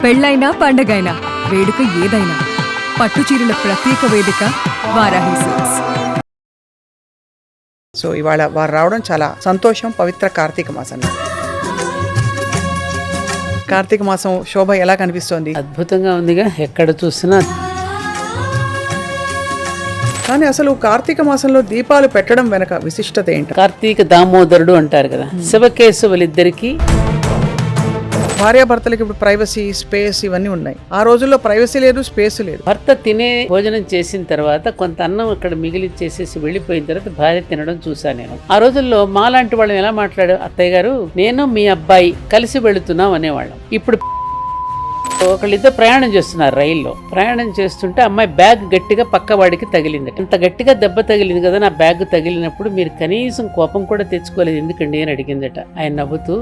పెళ్ళైనా పండగైనా వేడుక ఏదైనా పట్టుచీరల ప్రత్యేక వేదిక వారాహి సిల్క్స్. సో ఇవాళ వారు రావడం చాలా సంతోషం. పవిత్ర కార్తీక మాసం, కార్తీక మాసం శోభ ఎలా కనిపిస్తోంది? అద్భుతంగా ఉందిగా, ఎక్కడ చూసినా. కానీ అసలు కార్తీక మాసంలో దీపాలు పెట్టడం వెనక విశిష్టత ఏంటి? కార్తీక దామోదరుడు అంటారు కదా, శివకేశవులిద్దరికి భార్యాభర్తలకి ఇప్పుడు ప్రైవసీ, స్పేస్ ఇవన్నీ ఉన్నాయి. ఆ రోజుల్లో ప్రైవసీ లేదు, స్పేస్ లేదు. భర్త తినే భోజనం చేసిన తర్వాత కొంత అన్నం అక్కడ మిగిలిచ్చేసేసి వెళ్ళిపోయిన తర్వాత భార్య తినడం చూసా నేను. ఆ రోజుల్లో మాలాంటి వాళ్ళం ఎలా మాట్లాడు, అత్తయ్య గారు నేను మీ అబ్బాయి కలిసి వెళుతున్నాం అనేవాళ్ళం. ఇప్పుడు ఒకళ్ళిద్దరు ప్రయాణం చేస్తున్నారు, రైల్లో ప్రయాణం చేస్తుంటే అమ్మాయి బ్యాగ్ గట్టిగా పక్కవాడికి తగిలింది. అంత గట్టిగా దెబ్బ తగిలింది కదా, నా బ్యాగ్ తగిలినప్పుడు మీరు కనీసం కోపం కూడా తెచ్చుకోలేదు ఎందుకండి అని అడిగిందట. ఆయన నవ్వుతూ,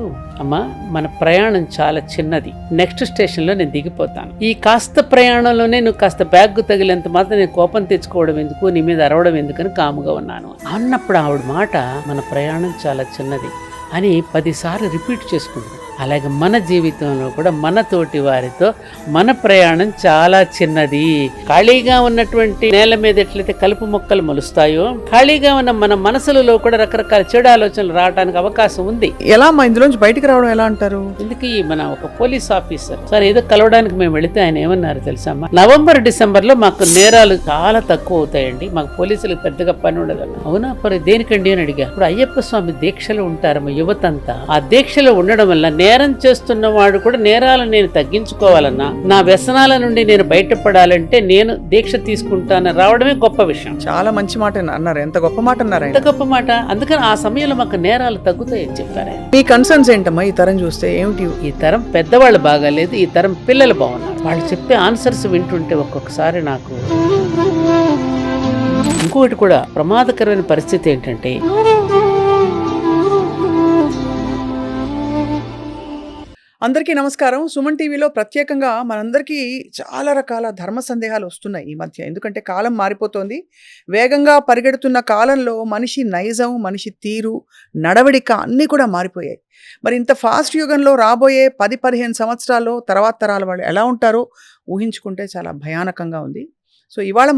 అమ్మా మన ప్రయాణం చాలా చిన్నది, నెక్స్ట్ స్టేషన్లో నేను దిగిపోతాను, ఈ కాస్త ప్రయాణంలోనే నువ్వు కాస్త బ్యాగ్ తగిలేంత మాత్రం నేను కోపం తెచ్చుకోవడం ఎందుకు, నీ మీద అరవడం ఎందుకని కాముగా ఉన్నాను అన్నప్పుడు ఆవిడ మాట మన ప్రయాణం చాలా చిన్నది అని 10 సార్లు రిపీట్ చేసుకుంటాం. అలాగే మన జీవితంలో కూడా మన తోటి వారితో మన ప్రయాణం చాలా చిన్నది. ఖాళీగా ఉన్నటువంటి నేల మీద ఎట్లయితే కలుపు మొక్కలు మొలుస్తాయో, ఖాళీగా ఉన్న మన మనసులలో కూడా రకరకాల చెడు ఆలోచనలు రావడానికి అవకాశం ఉంది. ఎలా మా ఇందులోంచి బయటికి రావడం ఎలా అంటారు? ఎందుకు మన ఒక పోలీస్ ఆఫీసర్ సార్ ఏదో కలవడానికి మేము వెళితే ఆయన ఏమన్నారు తెలుసమ్మా, నవంబర్ డిసెంబర్ లో మాకు నేరాలు చాలా తక్కువ అవుతాయండి, మాకు పోలీసులకు పెద్దగా పని ఉండదు. అవునా, మరి దేనికండి అని అడిగా. ఇప్పుడు అయ్యప్ప స్వామి దీక్షలు ఉంటారమ్మ యువతంతా, ఆ దీక్షలో ఉండడం వల్ల నేరం చేస్తున్న వాడు కూడా నేరాలను నేను తగ్గించుకోవాలన్నా, నా వ్యసనాల నుండి నేను బయటపడాలంటే నేను దీక్ష తీసుకుంటాను రావడమే గొప్ప విషయం. చాలా మంచి మాట అన్నారు. ఎంత గొప్ప మాట అన్నారు, ఎంత గొప్ప మాట. అందుకని ఆ సమయంలో మాకు నేరాలు తగ్గుతాయని చెప్పారు. మీ కన్సర్న్స్ ఏంటమ్మా ఈ తరం చూస్తే? ఏమిటి? ఈ తరం పెద్దవాళ్ళు బాగాలేదు, ఈ తరం పిల్లలు బాగున్నారు. వాళ్ళు చెప్పే ఆన్సర్స్ వింటుంటే ఒక్కొక్కసారి నాకు ఇంకొకటి కూడా ప్రమాదకరమైన పరిస్థితి ఏంటంటే, అందరికీ నమస్కారం. సుమన్ టీవీలో ప్రత్యేకంగా మనందరికీ చాలా రకాల ధర్మ సందేహాలు వస్తున్నాయి ఈ మధ్య. ఎందుకంటే కాలం మారిపోతోంది. వేగంగా పరిగెడుతున్న కాలంలో మనిషి నైజం, మనిషి తీరు, నడవడిక అన్నీ కూడా మారిపోయాయి. మరి ఇంత ఫాస్ట్ యుగంలో రాబోయే 10-15 సంవత్సరాల్లో తర్వాత తరాల వాళ్ళు ఎలా ఉంటారో ఊహించుకుంటే చాలా భయానకంగా ఉంది. సో ఇవాళ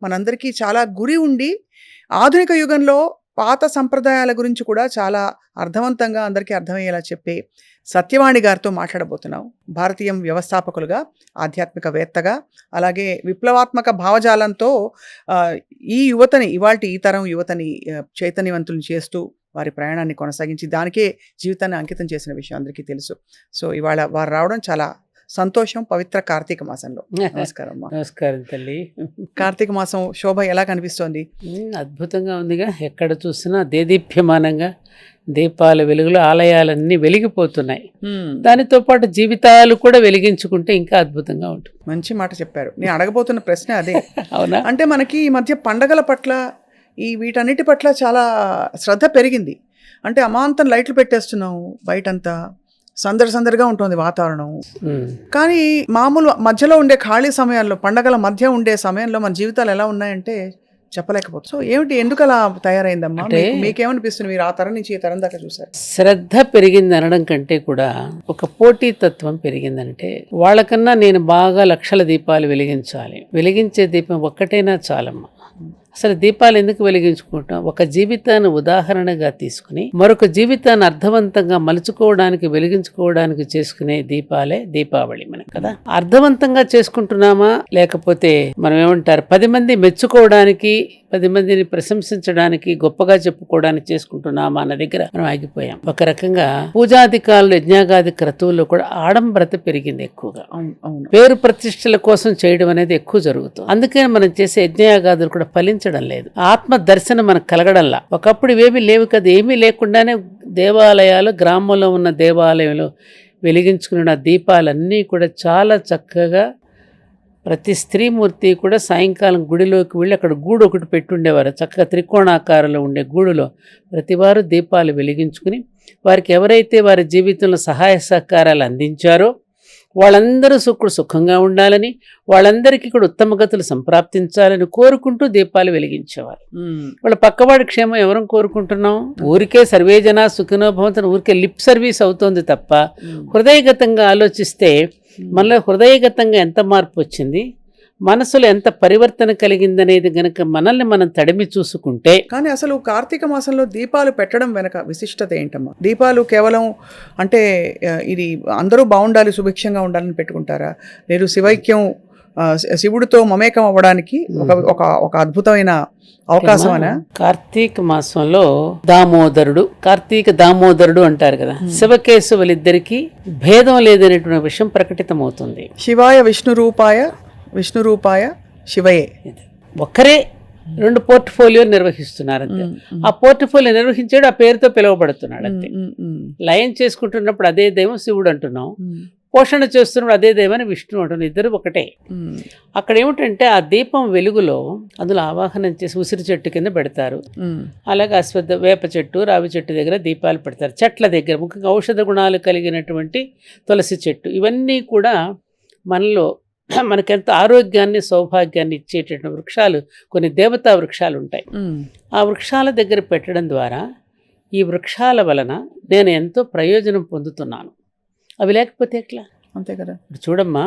మనందరికీ చాలా గురి ఉండి ఆధునిక యుగంలో పాత సంప్రదాయాల గురించి కూడా చాలా అర్థవంతంగా అందరికీ అర్థమయ్యేలా చెప్పే సత్యవాణి గారితో మాట్లాడబోతున్నాం. భారతీయం వ్యవస్థాపకులుగా, ఆధ్యాత్మికవేత్తగా, అలాగే విప్లవాత్మక భావజాలంతో ఈ యువతని, ఇవాల్టి ఈ తరం యువతని చైతన్యవంతులను చేస్తూ వారి ప్రయాణాన్ని కొనసాగించి దానికే జీవితాన్ని అంకితం చేసిన విషయం అందరికీ తెలుసు. సో ఇవాళ వారు రావడం చాలా సంతోషం. పవిత్ర కార్తీక మాసంలో. నమస్కారం. నమస్కారం తల్లి. కార్తీక మాసం శోభ ఎలా కనిపిస్తోంది? అద్భుతంగా ఉందిగా, ఎక్కడ చూసినా దేదీప్యమానంగా దీపాల వెలుగులో ఆలయాలన్నీ వెలిగిపోతున్నాయి. దానితో పాటు జీవితాలు కూడా వెలిగించుకుంటే ఇంకా అద్భుతంగా ఉంటుంది. మంచి మాట చెప్పారు. నేను అడగబోతున్న ప్రశ్న అదే. అవునా? అంటే మనకి ఈ మధ్య పండగల పట్ల, వీటన్నిటి పట్ల చాలా శ్రద్ధ పెరిగింది. అంటే అమాంతం లైట్లు పెట్టేస్తున్నాం, బయటంతా సందడిగా ఉంటుంది వాతావరణం. కానీ మామూలు మధ్యలో ఉండే ఖాళీ సమయాల్లో, పండగల మధ్య ఉండే సమయంలో మన జీవితాలు ఎలా ఉన్నాయంటే చెప్పలేకపోతుంది. సో ఏమిటి, ఎందుకు అలా తయారైందమ్మా? మీకేమనిపిస్తుంది? మీరు ఆ తరం నుంచి ఈ తరం దాకా చూసారు. శ్రద్ధ పెరిగింది అనడం కంటే కూడా ఒక పోటీ తత్వం పెరిగిందంటే, వాళ్ళకన్నా నేను బాగా లక్షల దీపాలు వెలిగించాలి, వెలిగించే దీపం ఒక్కటైనా చాలమ్మా. అసలు దీపాలు ఎందుకు వెలిగించుకుంటాం? ఒక జీవితాన్ని ఉదాహరణగా తీసుకుని మరొక జీవితాన్ని అర్థవంతంగా మలుచుకోవడానికి, వెలిగించుకోవడానికి చేసుకునే దీపాలే దీపావళి మనకు కదా. అర్థవంతంగా చేసుకుంటున్నామా, లేకపోతే మనం ఏమంటారు 10 మంది మెచ్చుకోవడానికి, 10 మందిని ప్రశంసించడానికి, గొప్పగా చెప్పుకోవడానికి చేసుకుంటున్నామా అన్న దగ్గర మనం ఆగిపోయాం. ఒక రకంగా పూజాధికారులు, యజ్ఞాగాది క్రతువుల్లో కూడా ఆడంబరత పెరిగింది ఎక్కువగా. పేరు ప్రతిష్టల కోసం చేయడం అనేది ఎక్కువ జరుగుతుంది. అందుకని మనం చేసే యజ్ఞయాగాదులు కూడా ఫలించడం లేదు. ఆత్మ దర్శనం మనకు కలగడంలా. ఒకప్పుడు ఇవేమీ లేవు కదా, ఏమీ లేకుండానే దేవాలయాలు, గ్రామంలో ఉన్న దేవాలయంలో వెలిగించుకున్న దీపాలన్నీ కూడా చాలా చక్కగా ప్రతి స్త్రీమూర్తి కూడా సాయంకాలం గుడిలోకి వెళ్ళి అక్కడ గూడు ఒకటి పెట్టుండేవారు. చక్కగా త్రికోణాకారంలో ఉండే గూడులో ప్రతివారు దీపాలు వెలిగించుకుని వారికి ఎవరైతే వారి జీవితంలో సహాయ సహకారాలు అందించారో వాళ్ళందరూ సుఖంగా ఉండాలని, వాళ్ళందరికీ కూడా ఉత్తమ గతులు సంప్రాప్తించాలని కోరుకుంటూ దీపాలు వెలిగించేవారు. వాళ్ళ పక్కవాడి క్షేమం ఎవరం కోరుకుంటున్నాం? ఊరికే సర్వేజన సుఖినో భవంతుని ఊరికే లిప్ సర్వీస్ అవుతోంది తప్ప హృదయగతంగా ఆలోచిస్తే మనలో హృదయగతంగా ఎంత మార్పు వచ్చింది, మనసులో ఎంత పరివర్తన కలిగిందనేది గనక మనల్ని మనం తడిమి చూసుకుంటే. కానీ అసలు కార్తీక మాసంలో దీపాలు పెట్టడం వెనక విశిష్టత ఏంటమ్మా? దీపాలు కేవలం అంటే ఇది అందరూ బాగుండాలి, సుభిక్షంగా ఉండాలని పెట్టుకుంటారా? లేదు శివైక్యం, శివుడితో మమేకం అవ్వడానికి ఒక అద్భుతమైన అవకాశం అనా? కార్తీక మాసంలో కార్తీక దామోదరుడు అంటారు కదా, శివకేశవులిద్దరికీ భేదం లేదనేటువంటి విషయం ప్రకటితమవుతుంది. శివాయ విష్ణు రూపాయ శివయే, ఒక్కరే రెండు పోర్ట్ఫోలియో నిర్వహిస్తున్నారు అంతే. ఆ పోర్ట్ఫోలియో నిర్వహించాడు, ఆ పేరుతో పిలువబడుతున్నాడు అంతే. లయం చేసుకుంటున్నప్పుడు అదే దైవం శివుడు అంటున్నాం, పోషణ చేస్తున్నప్పుడు అదే దైవాన్ని విష్ణు అంటున్నాం, ఇద్దరు ఒకటే. అక్కడ ఏమిటంటే ఆ దీపం వెలుగులో అందులో ఆవాహనం చేసి ఉసిరి చెట్టు కింద పెడతారు. అలాగే వేప చెట్టు, రావి చెట్టు దగ్గర దీపాలు పెడతారు. చెట్ల దగ్గర ముఖ్యంగా ఔషధ గుణాలు కలిగినటువంటి తులసి చెట్టు, ఇవన్నీ కూడా మనలో మనకెంత ఆరోగ్యాన్ని, సౌభాగ్యాన్ని ఇచ్చేటటువంటి వృక్షాలు, కొన్ని దేవతా వృక్షాలు ఉంటాయి. ఆ వృక్షాల దగ్గర పెట్టడం ద్వారా ఈ వృక్షాల వలన నేను ఎంతో ప్రయోజనం పొందుతున్నాను. అవి లేకపోతే ఎట్లా? అంతే కదా. చూడమ్మా,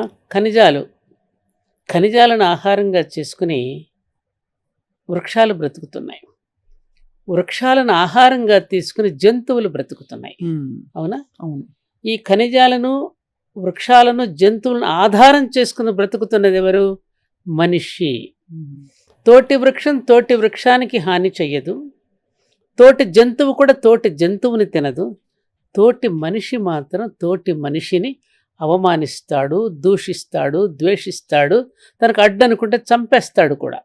ఖనిజాలను ఆహారంగా చేసుకుని వృక్షాలు బ్రతుకుతున్నాయి, వృక్షాలను ఆహారంగా తీసుకుని జంతువులు బ్రతుకుతున్నాయి. అవునా? అవును. ఈ ఖనిజాలను, వృక్షాలను, జంతువులను ఆధారం చేసుకుని బ్రతుకుతున్నది ఎవరు? మనిషి. తోటి వృక్షం తోటి వృక్షానికి హాని చెయ్యదు, తోటి జంతువు కూడా తోటి జంతువుని తినదు. తోటి మనిషి మాత్రం తోటి మనిషిని అవమానిస్తాడు, దూషిస్తాడు, ద్వేషిస్తాడు, తనకు అడ్డనుకుంటే చంపేస్తాడు కూడా.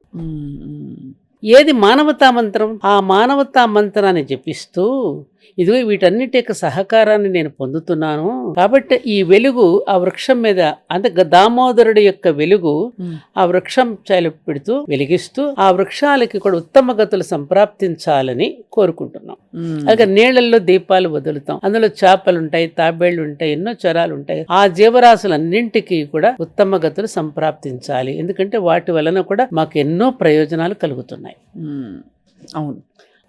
ఏది మానవతా మంత్రం? ఆ మానవతా మంత్రాన్ని జపిస్తూ ఇదిగో వీటన్నిటి యొక్క సహకారాన్ని నేను పొందుతున్నాను. కాబట్టి ఈ వెలుగు ఆ వృక్షం మీద, అంటే దామోదరుడి యొక్క వెలుగు ఆ వృక్షం పెడుతూ వెలిగిస్తూ ఆ వృక్షాలకి కూడా ఉత్తమ గతులు సంప్రాప్తించాలని కోరుకుంటున్నాం. అలాగే నీళ్లలో దీపాలు వదులుతాం, అందులో చేపలు ఉంటాయి, తాబేళ్లు ఉంటాయి, ఎన్నో చరాలు ఉంటాయి. ఆ జీవరాశులన్నింటికి కూడా ఉత్తమ గతులు సంప్రాప్తించాలి, ఎందుకంటే వాటి వలన కూడా మాకు ఎన్నో ప్రయోజనాలు కలుగుతున్నాయి. అవును.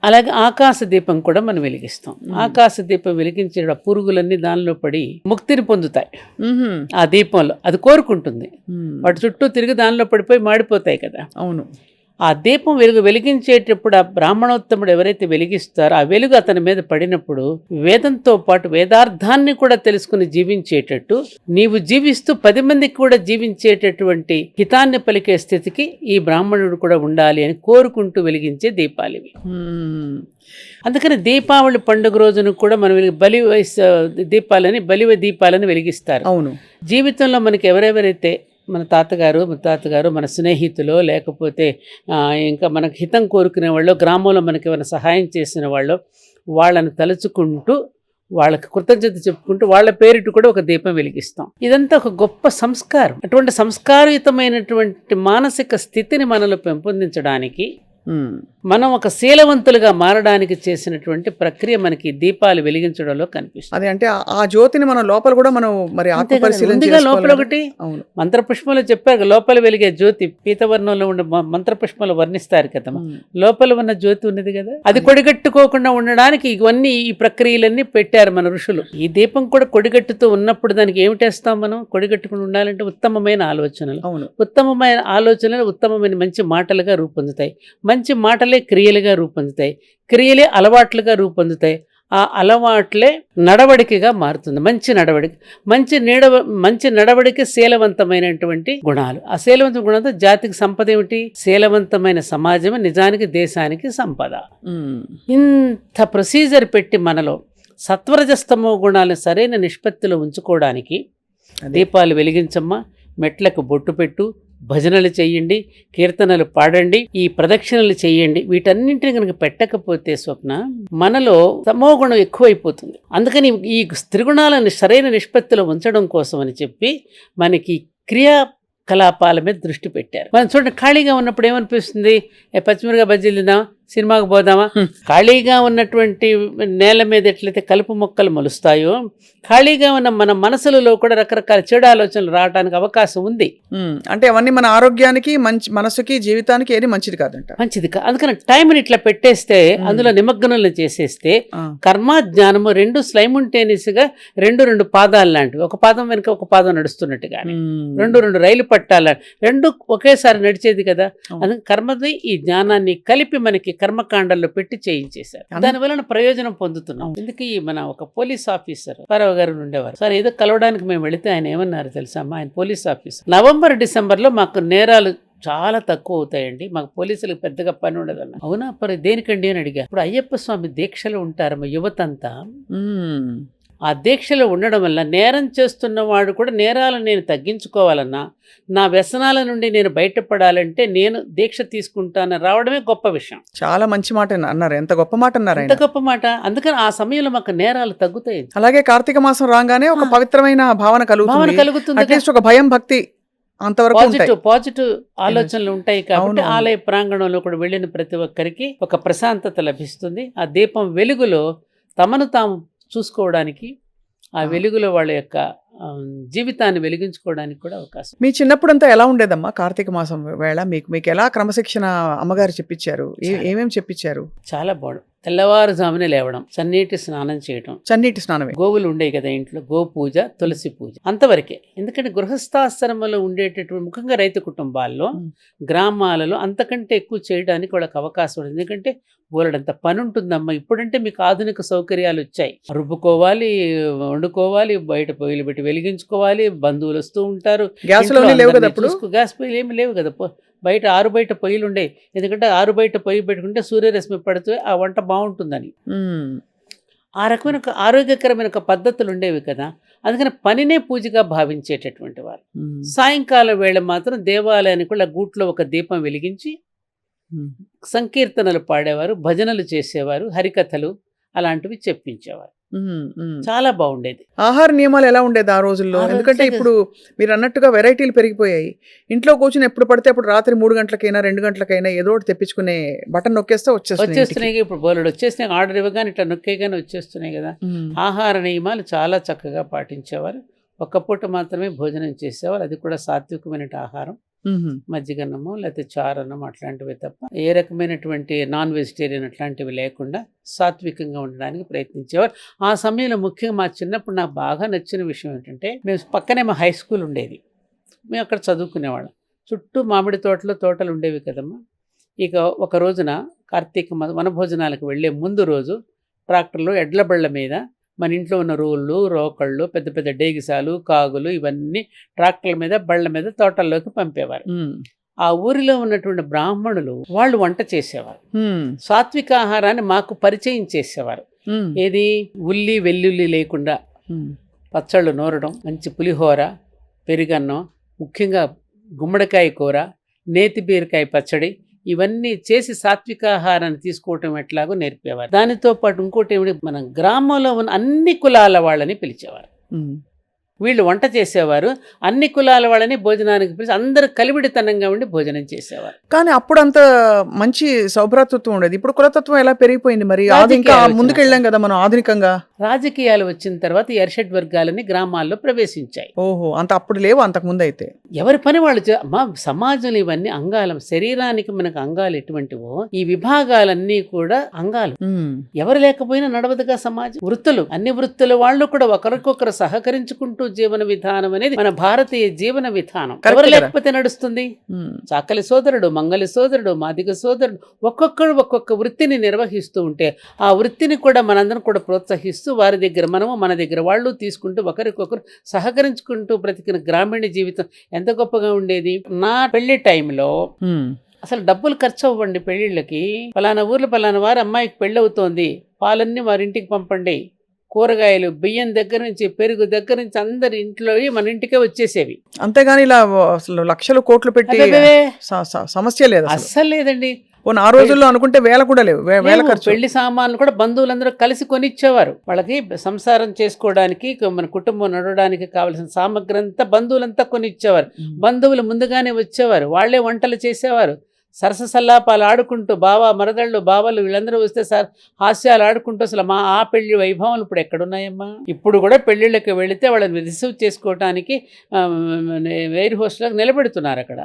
అలాగే ఆకాశ దీపం కూడా మనం వెలిగిస్తాం. ఆకాశ దీపం వెలిగించే పురుగులన్నీ దానిలో పడి ముక్తిని పొందుతాయి. ఆ దీపంలో అది కోరుకుంటుంది, వాటి చుట్టూ తిరిగి దానిలో పడిపోయి మాడిపోతాయి కదా. అవును. ఆ దీపం వెలిగించేటప్పుడు ఆ బ్రాహ్మణోత్తముడు ఎవరైతే వెలిగిస్తారో ఆ వెలుగు అతని మీద పడినప్పుడు వేదంతో పాటు వేదార్థాన్ని కూడా తెలుసుకుని జీవించేటట్టు, నీవు జీవిస్తూ 10 మందికి కూడా జీవించేటటువంటి హితాన్ని పలికే స్థితికి ఈ బ్రాహ్మణుడు కూడా ఉండాలి అని కోరుకుంటూ వెలిగించే దీపాలు ఇవి. అందుకని దీపావళి పండుగ రోజున కూడా మనం బలివ దీపాలని వెలిగిస్తారు. అవును. జీవితంలో మనకి ఎవరెవరైతే మన తాతగారు, ముత్తాతగారు, మన స్నేహితులు, లేకపోతే ఇంకా మనకు హితం కోరుకునే వాళ్ళు, గ్రామంలో మనకి ఏమైనా సహాయం చేసిన వాళ్ళు, వాళ్ళని తలుచుకుంటూ వాళ్ళకి కృతజ్ఞత చెప్పుకుంటూ వాళ్ళ పేరిట కూడా ఒక దీపం వెలిగిస్తాం. ఇదంతా ఒక గొప్ప సంస్కారం. అటువంటి సంస్కారయుతమైనటువంటి మానసిక స్థితిని మనలో పెంపొందించడానికి, మనం ఒక శీలవంతులుగా మారడానికి చేసినటువంటి ప్రక్రియ మనకి దీపాలు వెలిగించడంలో కనిపిస్తుంది. అదే అంటే ఆ జ్యోతిని మన లోపల కూడా మనం మరి లోపల ఒకటి మంత్రపుష్పంలో చెప్పారు, లోపల వెలిగే జ్యోతి పీతవర్ణంలో ఉండే మంత్రపుష్పంలో వర్ణిస్తారు కదా, లోపల ఉన్న జ్యోతి ఉన్నది కదా, అది కొడిగట్టుకోకుండా ఉండడానికి ఇవన్నీ ఈ ప్రక్రియలన్నీ పెట్టారు మన ఋషులు. ఈ దీపం కూడా కొడిగట్టుతూ ఉన్నప్పుడు దానికి ఏమిటేస్తాం మనం? కొడిగట్టుకుని ఉండాలంటే ఉత్తమమైన ఆలోచనలు, ఉత్తమమైన ఆలోచనలు ఉత్తమమైన మంచి మాటలుగా రూపొందుతాయి, మంచి మాటలే క్రియలుగా రూపొందుతాయి, క్రియలే అలవాట్లుగా రూపొందుతాయి, ఆ అలవాట్లే నడవడికగా మారుతుంది. మంచి నడవడిక శీలవంతమైనటువంటి గుణాలు. ఆ శీలవంతమైన గుణంతో జాతికి సంపద ఏమిటి? శీలవంతమైన సమాజమే నిజానికి దేశానికి సంపద. ఇంత ప్రొసీజర్ పెట్టి మనలో సత్వరజస్తమో గుణాలను సరైన నిష్పత్తిలో ఉంచుకోవడానికి దీపాలు వెలిగించమ్మా, మెట్లకు బొట్టు పెట్టు, భజనలు చెయ్యండి, కీర్తనలు పాడండి, ఈ ప్రదక్షిణలు చెయ్యండి. వీటన్నింటిని కనుక పెట్టకపోతే స్వప్న, మనలో తమోగుణం ఎక్కువైపోతుంది. అందుకని ఈ త్రిగుణాలను సరైన నిష్పత్తిలో ఉంచడం కోసం అని చెప్పి మనకి క్రియాకలాపాల మీద దృష్టి పెట్టారు. మనం చూడండి, ఖాళీగా ఉన్నప్పుడు ఏమనిపిస్తుంది? పచ్చిమిరగా బజ్జీలు తిందాం, సినిమాకి పోదామా? ఖాళీగా ఉన్నటువంటి నేల మీద ఎట్లయితే కలుపు మొక్కలు మొలుస్తాయో ఖాళీగా ఉన్న మన మనసులలో కూడా రకరకాల చెడు ఆలోచనలు రావడానికి అవకాశం ఉంది. అంటే అవన్నీ మన ఆరోగ్యానికి, మంచి మనసుకి, జీవితానికి ఏది మంచిది కాదంట. మంచిది అందుకని టైంని ఇట్లా పెట్టేస్తే, అందులో నిమగ్నలు చేసేస్తే కర్మ జ్ఞానము రెండు సైమల్టేనియస్ గా రెండు పాదాలు లాంటివి, ఒక పాదం వెనుక ఒక పాదం నడుస్తున్నట్టుగా, రెండు రైలు పట్టాల రెండు ఒకేసారి నడిచేది కదా. అందుకని కర్మది ఈ జ్ఞానాన్ని కలిపి మనకి కర్మకాండాల్లో పెట్టి చేయించేశారు. దానివల్ల ప్రయోజనం పొందుతున్నాం. ఎందుకు మన ఒక పోలీస్ ఆఫీసర్ పరవ గారు ఉండేవారు సార్, ఏదో కలవడానికి మేము వెళితే ఆయన ఏమన్నారు తెలుసా? ఆయన పోలీస్ ఆఫీసర్, నవంబర్ డిసెంబర్లో మాకు నేరాలు చాలా తక్కువ అవుతాయండి, మాకు పోలీసులకు పెద్దగా పని ఉండదన్న. అవునా, మరి దేనికండి అని అడిగా. ఇప్పుడు అయ్యప్ప స్వామి దీక్షలో ఉంటారు మా యువతంతా. ఆ దీక్షలో ఉండడం వల్ల నేరం చేస్తున్న వాడు కూడా నేరాలను నేను తగ్గించుకోవాలన్నా, నా వ్యసనాల నుండి నేను బయటపడాలంటే నేను దీక్ష తీసుకుంటాను రావడమే గొప్ప విషయం. చాలా మంచి మాట అన్నారు. ఎంత గొప్ప మాట అన్నారు, ఎంత గొప్ప మాట. అందుకని ఆ సమయంలో మాకు నేరాలు తగ్గుతాయి. అలాగే కార్తీక మాసం రాగానే ఒక పవిత్రమైన భావన కలుగుతుంది, అట్లీస్ట్ ఒక భయం, భక్తి అంతవరకు పాజిటివ్ ఆలోచనలు ఉంటాయి. కాబట్టి ఆలయ ప్రాంగణంలో కూడా వెళ్ళిన ప్రతి ఒక్కరికి ఒక ప్రశాంతత లభిస్తుంది. ఆ దీపం వెలుగులో తమను తాము చూసుకోవడానికి, ఆ వెలుగులో వాళ్ళ యొక్క జీవితాన్ని వెలిగించుకోవడానికి కూడా అవకాశం. మీ చిన్నప్పుడంతా ఎలా ఉండేదమ్మా కార్తీక మాసం వేళ? మీకు ఎలా క్రమశిక్షణ అమ్మగారు చెప్పించారు? ఏమేమి చెప్పించారు? చాలా బాగుంది. తెల్లవారుజామునే లేవడం, చన్నీటి స్నానం చేయడం. చన్నీటి స్నానమే. గోవులు ఉండేవి కదా ఇంట్లో, గో పూజ, తులసి పూజ, అంతవరకే. ఎందుకంటే గృహస్థాశ్రమంలో ఉండేటటువంటి ముఖ్యంగా రైతు కుటుంబాల్లో, గ్రామాలలో అంతకంటే ఎక్కువ చేయడానికి వాళ్ళకి అవకాశం ఉంది. ఎందుకంటే బోలెడంత పని ఉంటుందమ్మా. ఇప్పుడంటే మీకు ఆధునిక సౌకర్యాలు వచ్చాయి, రుబ్బుకోవాలి, వండుకోవాలి, బయట పొయ్యిలు పెట్టి వెలిగించుకోవాలి, బంధువులు వస్తూ ఉంటారు. గ్యాస్ పొయ్యిలు ఏమి లేవు కదా, బయట బయట పొయ్యిలు ఉండేవి. ఎందుకంటే బయట పొయ్యి పెట్టుకుంటే సూర్యరశ్మి పడుతూ ఆ వంట బాగుంటుందని. ఆ రకమైన ఆరోగ్యకరమైన పద్ధతులు ఉండేవి కదా. అందుకని పనినే పూజగా భావించేటటువంటి వారు. సాయంకాలం వేళ మాత్రం దేవాలయానికి కూడా గూట్లో ఒక దీపం వెలిగించి సంకీర్తనలు పాడేవారు, భజనలు చేసేవారు, హరికథలు అలాంటివి చెప్పించేవారు. చాలా బాగుండేది. ఆహార నియమాలు ఎలా ఉండేది ఆ రోజుల్లో? ఎందుకంటే ఇప్పుడు మీరు అన్నట్టుగా వెరైటీలు పెరిగిపోయాయి. ఇంట్లో కూర్చుని ఎప్పుడు పడితే అప్పుడు రాత్రి 3 గంటలకైనా 2 గంటలకైనా ఏదో ఒకటి తెప్పించుకునే, బటన్ నొక్కేస్తే వచ్చేస్తున్నాయి. ఇప్పుడు బోలెడు వచ్చేసినాయి, ఆర్డర్ ఇవ్వగానే ఇట్లా నొక్కేగానే వచ్చేస్తున్నాయి కదా. ఆహార నియమాలు చాలా చక్కగా పాటించేవారు. ఒక్క పూట మాత్రమే భోజనం చేసేవారు, అది కూడా సాత్వికమైన ఆహారం. మజ్జిగన్నము లేకపోతే చారన్నం అట్లాంటివి తప్ప ఏ రకమైనటువంటి నాన్ వెజిటేరియన్ అట్లాంటివి లేకుండా సాత్వికంగా ఉండడానికి ప్రయత్నించేవారు. ఆ సమయంలో ముఖ్యంగా మా చిన్నప్పుడు నాకు బాగా నచ్చిన విషయం ఏంటంటే, మేము పక్కనే మా హై స్కూల్ ఉండేది, మేము అక్కడ చదువుకునేవాళ్ళం. చుట్టూ మామిడి తోటలు ఉండేవి కదమ్మా. ఇక ఒక రోజున కార్తీక వనభోజనాలకు వెళ్ళే ముందు రోజు ట్రాక్టర్లో ఎడ్ల బళ్ళ మీద మన ఇంట్లో ఉన్న రోళ్ళు, రోకళ్ళు, పెద్ద పెద్ద డేగిసాలు, కాగులు ఇవన్నీ ట్రాక్టర్ల మీద, బళ్ళ మీద తోటల్లోకి పంపేవారు. ఆ ఊరిలో ఉన్నటువంటి బ్రాహ్మణులు వాళ్ళు వంట చేసేవారు. సాత్విక ఆహారాన్ని మాకు పరిచయం చేసేవారు. ఏది ఉల్లి వెల్లుల్లి లేకుండా పచ్చళ్ళు నూరడం, మంచి పులిహోర, పెరుగన్నం, ముఖ్యంగా గుమ్మడికాయ కూర, నేతి బీరకాయ పచ్చడి, ఇవన్నీ చేసి సాత్విక ఆహారాన్ని తీసుకోవటం ఎట్లాగో నేర్పేవారు. దానితో పాటు ఇంకోటి ఏమిటి, మన గ్రామంలో ఉన్న అన్ని కులాల వాళ్ళని పిలిచేవారు. వీళ్ళు వంట చేసేవారు, అన్ని కులాల వాళ్ళని భోజనానికి పిలిచి అందరూ కలివిడితనంగా ఉండి భోజనం చేసేవారు. కానీ అప్పుడు అంత మంచి సౌభ్రాతృత్వం ఉండేది. ఇప్పుడు కులతత్వం ఎలా పెరిగిపోయింది మరి? ఇంకా ముందుకెళ్ళాం కదా మనం ఆధునికంగా. రాజకీయాలు వచ్చిన తర్వాత ఈ ఎర్షడ్ వర్గాలని గ్రామాల్లో ప్రవేశించాయి. ఓహో, అంత అప్పుడు లేవు, అంతకు ముందు అయితే ఎవరి పని వాళ్ళు. మా సమాజంలో ఇవన్నీ అంగాలం, శరీరానికి మనకు అంగాలు ఎటువంటివో ఈ విభాగాలన్నీ కూడా అంగాలు. ఎవరు లేకపోయినా నడవదుగా సమాజం. వృత్తులు, అన్ని వృత్తుల వాళ్ళు కూడా ఒకరికొకరు సహకరించుకుంటూ జీవన విధానం అనేది మన భారతీయ జీవన విధానం. ఎవరు లేకపోతే నడుస్తుంది? చాకలి సోదరుడు, మంగలి సోదరుడు, మాదిగ సోదరుడు, ఒక్కొక్కడు ఒక్కొక్క వృత్తిని నిర్వహిస్తూ ఉంటే ఆ వృత్తిని కూడా మనందరం కూడా ప్రోత్సహిస్తూ వారి దగ్గర మనము, మన దగ్గర వాళ్ళు తీసుకుంటూ ఒకరికొకరు సహకరించుకుంటూ బ్రతికిన గ్రామీణ జీవితం ఎంత గొప్పగా ఉండేది. నా పెళ్లి టైంలో అసలు డబ్బులు ఖర్చు అవ్వండి పెళ్లిళ్ళకి. పలానా ఊర్లో పలానా వారు అమ్మాయికి పెళ్ళి అవుతోంది, పాలన్నీ వారింటికి పంపండి, కూరగాయలు, బియ్యం దగ్గర నుంచి, పెరుగు దగ్గర నుంచి అందరి ఇంట్లో మన ఇంటికే వచ్చేసేవి. అంతేగాని ఇలా అసలు లక్షలు కోట్లు పెట్టి సమస్య లేదు, అస్సలు లేదండి. ఆ రోజుల్లో అనుకుంటే వేల కూడా లేవు, వేల ఖర్చు. పెళ్లి సామాన్లు కూడా బంధువులందరూ కలిసి కొనిచ్చేవారు. వాళ్ళకి సంసారం చేసుకోవడానికి, మన కుటుంబం నడవడానికి కావలసిన సామగ్రి అంతా బంధువులంతా కొనిచ్చేవారు. బంధువులు ముందుగానే వచ్చేవారు, వాళ్లే వంటలు చేసేవారు. సరసల్లాపాలు ఆడుకుంటూ మరదళ్ళు బావలు వీళ్ళందరూ వస్తే హాస్యాలు ఆడుకుంటూ అసలు ఆ పెళ్లి వైభవం ఇప్పుడు ఎక్కడున్నాయమ్మా? ఇప్పుడు కూడా పెళ్లిళ్ళకి వెళితే వాళ్ళని రిసీవ్ చేసుకోవటానికి ఎయిర్ హోస్టల్కి నిలబెడుతున్నారు, అక్కడ